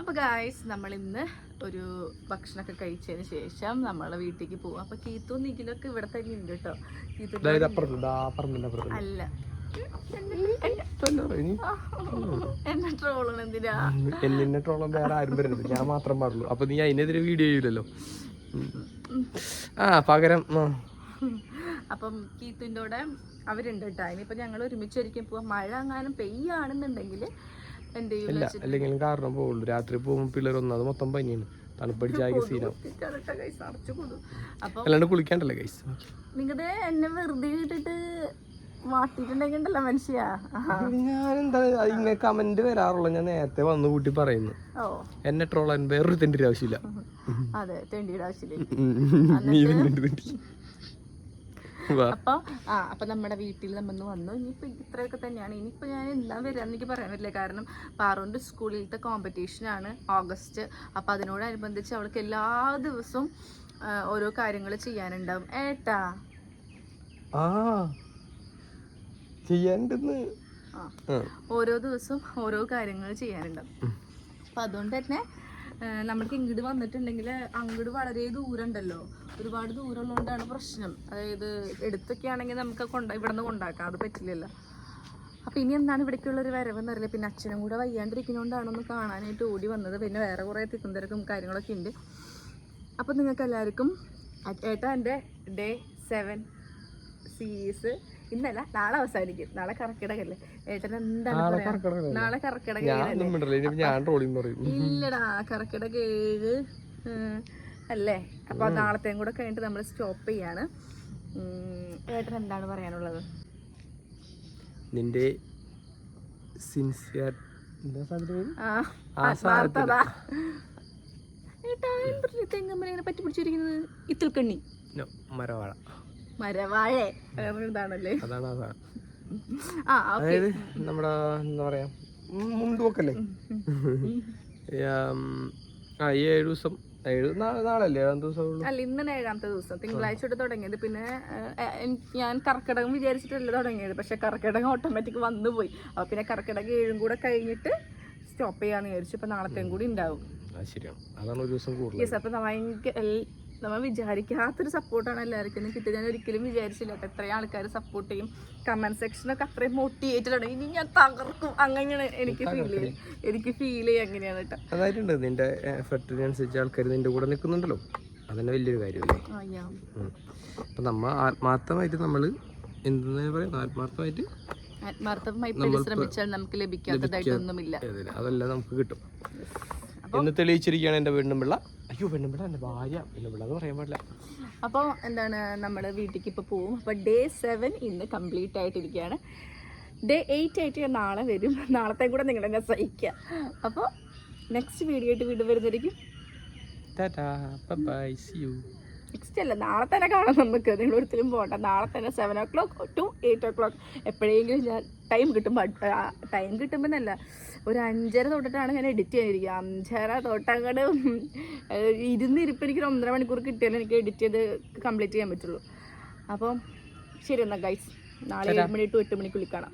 അപ്പോൾ ഗായ്സ് നമ്മളിന്ന് ഒരു ഭക്ഷണമൊക്കെ കഴിച്ചതിന് ശേഷം നമ്മളെ വീട്ടിലേക്ക് പോകും. അപ്പോൾ കീത്തു നിഖിലൊക്കെ ഇവിടെ തന്നെ ഉണ്ട് കേട്ടോ. അല്ല എന്നെ ട്രോളണം എന്തിനാ? എന്നെ ട്രോളം വേറെ ആരും വരുന്നത്, ഞാൻ മാത്രം പാടുള്ളൂ. അപ്പൊ നീ അതിനെതിരെ വീഡിയോ ചെയ്യൂലല്ലോ. പകരം അപ്പം കീത്തുൻ്റെ കൂടെ അവരുണ്ട് കേട്ടോ. ഇനിയിപ്പോൾ ഞങ്ങൾ ഒരുമിച്ചായിരിക്കും പോവാം. മഴ എങ്ങാനും പെയ്യാണെന്നുണ്ടെങ്കിൽ എൻ്റെ ഇല്ല അല്ലെങ്കിലും കാരണം പോകുള്ളൂ. രാത്രി പോകുമ്പോൾ പിള്ളേർ ഒന്നത് മൊത്തം പനിയാണ്, തണുപ്പടിച്ചാകെ സീനാവും. അപ്പൊ അല്ലാണ്ട് കുളിക്കാണ്ടല്ലേ ഗൈസ്. നിങ്ങടെ എന്നെ വെറുതെ ഇട്ടിട്ട് മാട്ടിട്ടുണ്ടെങ്കിണ്ടല്ലോ മനുഷ്യ. ഞാനെന്താ ഇങ്ങനെ കമന്റ് വരാറുള്ളൂ, ഞാൻ നേരത്തെ വന്നു കൂട്ടി പറയുന്നു. ഓ എന്നെ ട്രോളാൻ വേറൊരു തെണ്ടിയുടെ ആവശ്യമില്ല. അതെ, തെണ്ടിയുടെ ആവശ്യമില്ല. അപ്പൊ നമ്മുടെ വീട്ടിൽ നമ്മൾ വന്നു. ഇനിയിപ്പോ ഇത്രയൊക്കെ തന്നെയാണ്. ഇനിയിപ്പോ ഞാൻ എന്താ വരാന്ന് എനിക്ക് പറയാൻ പറ്റില്ല, കാരണം പാറുവിന്റെ സ്കൂളിലത്തെ കോമ്പറ്റീഷനാണ് ഓഗസ്റ്റ്. അപ്പൊ അതിനോടനുബന്ധിച്ച് അവൾക്ക് എല്ലാ ദിവസവും ഓരോ കാര്യങ്ങൾ ചെയ്യാനുണ്ടാവും. ഏട്ടാ ഓരോ ദിവസവും ഓരോ കാര്യങ്ങൾ ചെയ്യാനുണ്ടാവും. അപ്പൊ അതുകൊണ്ട് തന്നെ നമ്മൾക്ക് ഇങ്ങോട്ട് വന്നിട്ടുണ്ടെങ്കിൽ അങ്ങോട്ട് വളരെ ദൂരം ഉണ്ടല്ലോ, ഒരുപാട് ദൂരമുള്ളതുകൊണ്ടാണ് പ്രശ്നം. അതായത് എടുത്തൊക്കെ ആണെങ്കിൽ നമുക്ക് ഇവിടെ നിന്ന് കൊണ്ടാക്കാം, അത് പറ്റില്ലല്ലോ. അപ്പം ഇനി എന്താണ് ഇവിടേക്കുള്ളൊരു വരവെന്ന് അറിയില്ല. പിന്നെ അച്ഛനും കൂടെ വയ്യാണ്ടിരിക്കുന്നതുകൊണ്ടാണ് ഒന്ന് കാണാനായിട്ട് ഓടി വന്നത്. പിന്നെ വേറെ കുറേ തിക്കും തിരക്കും കാര്യങ്ങളൊക്കെ ഉണ്ട്. അപ്പം നിങ്ങൾക്ക് എല്ലാവർക്കും ഏട്ടാ എൻ്റെ ഡേ 7 സീരീസ് ഇന്നല്ല നാളെ അവസാനിക്കും. നാളെ കർക്കിടകല്ലേ. ഏട്ടൻ എന്താണ് പറയാ? നാളെ കർക്കിടക ഇല്ലടാ, കർക്കിടക 7 അല്ലേ. അപ്പൊ നാളത്തെയും കൂടെ കഴിഞ്ഞിട്ട് നമ്മൾ സ്റ്റോപ്പ് ചെയ്യാണ്. ഏട്ടൻ എന്താണ് പറയാനുള്ളത്? നിന്റെ സിൻസിയർ തെങ്ങമ്മനെ പറ്റി പിടിച്ചിരിക്കുന്നത് ഇത്തിൽക്കണ്ണി മരവാഴ മരവാഴേ ഇതാണല്ലേ. അതായത് നമ്മുടെ എന്താ പറയാ മുണ്ടുവൊക്കല്ലേ. 7 ദിവസം നാളല്ലേ 7 ദിവസം അല്ല, ഇന്നലെ 7ാമത്തെ ദിവസം, തിങ്കളാഴ്ച തൊട്ട് തുടങ്ങിയത്. പിന്നെ ഞാൻ കർക്കിടകം വിചാരിച്ചിട്ടല്ല തുടങ്ങിയത്, പക്ഷെ കർക്കിടകം ഓട്ടോമാറ്റിക് വന്നു പോയി. അപ്പൊ പിന്നെ കർക്കിടകം 7 കൂടെ കഴിഞ്ഞിട്ട് സ്റ്റോപ്പ് ചെയ്യാന്ന് വിചാരിച്ചു. ഇപ്പൊ നാളത്തെയും കൂടി ഉണ്ടാവും. അപ്പൊ നമ്മൾ വിചാരിക്കാത്തൊരു സപ്പോർട്ടാണ് എല്ലാവർക്കും കിട്ടിയത്. ഞാൻ ഒരിക്കലും വിചാരിച്ചില്ല കേട്ടോ എത്രയും ആൾക്കാർ സപ്പോർട്ട് ചെയ്യും. കമന്റ് സെക്ഷനൊക്കെ അത്രയും മോട്ടിവേറ്റഡ് ആണ്. ഇനി ഞാൻ തകർക്കും, അങ്ങനെയാണ് എനിക്ക് ഫീൽ ചെയ്യുക അങ്ങനെയാണ് കേട്ടോ. അതായിട്ടുണ്ട് നിന്റെ എഫർട്ടിനനുസരിച്ച് ആൾക്കാർ നിന്റെ കൂടെ നിൽക്കുന്നുണ്ടല്ലോ, അതന്നെ വലിയൊരു കാര്യമല്ലേ. അപ്പൊ നമ്മ ആത്മാർത്ഥമായിട്ട് നമ്മൾ എന്താ പറയുക, ആത്മാർത്ഥമായി പരിശ്രമിച്ചാൽ നമുക്ക് ലഭിക്കാത്തതായിട്ടൊന്നുമില്ല. അതെല്ലാം നമുക്ക് കിട്ടും എന്ന് തെളിയിച്ചിരിക്കുകയാണ് എൻ്റെ പെണ്ണുമ്പിള്ള. അയ്യോ പെണ്ണുമ്പിള്ള എൻ്റെ ഭാര്യ, പെണ്ണുമ്പിള്ള എന്ന് പറയാൻ പാടില്ല. അപ്പോൾ എന്താണ്, നമ്മൾ വീട്ടിലേക്ക് ഇപ്പോൾ പോവും. അപ്പോൾ ഡേ 7 ഇന്ന് കംപ്ലീറ്റ് ആയിട്ടിരിക്കുകയാണ്. ഡേ 8 ആയിട്ട് ഞാൻ നാളെ വരും. നാളത്തെ കൂടെ നിങ്ങളെന്നെ സഹിക്കുക. അപ്പോൾ നെക്സ്റ്റ് വീഡിയോ ആയിട്ട് വീണ്ടും വരുന്നതായിരിക്കും. നെക്സ്റ്റ് അല്ല, നാളെ തന്നെ കാണാം നമുക്ക്. നിങ്ങൾ ഒരിക്കലും പോകണ്ട. നാളെ തന്നെ 7 o'clock to 8 o'clock എപ്പോഴെങ്കിലും ഞാൻ ടൈം കിട്ടുമ്പോൾ എന്നല്ല, ഒരു 5:30 തൊട്ടിട്ടാണ് ഞാൻ എഡിറ്റ് ചെയ്യാനിരിക്കുക. 5:30 തൊട്ടങ്ങോട്ട് ഇരുന്നിരിപ്പം എനിക്കൊരു 1.5 മണിക്കൂർ കിട്ടിയാലും എനിക്ക് എഡിറ്റ് ചെയ്ത് കംപ്ലീറ്റ് ചെയ്യാൻ പറ്റുള്ളൂ. അപ്പം ശരി എന്നാൽ ഗൈസ്, നാളെ 7 മണി to 8 മണിക്കുള്ളിൽ കാണാം.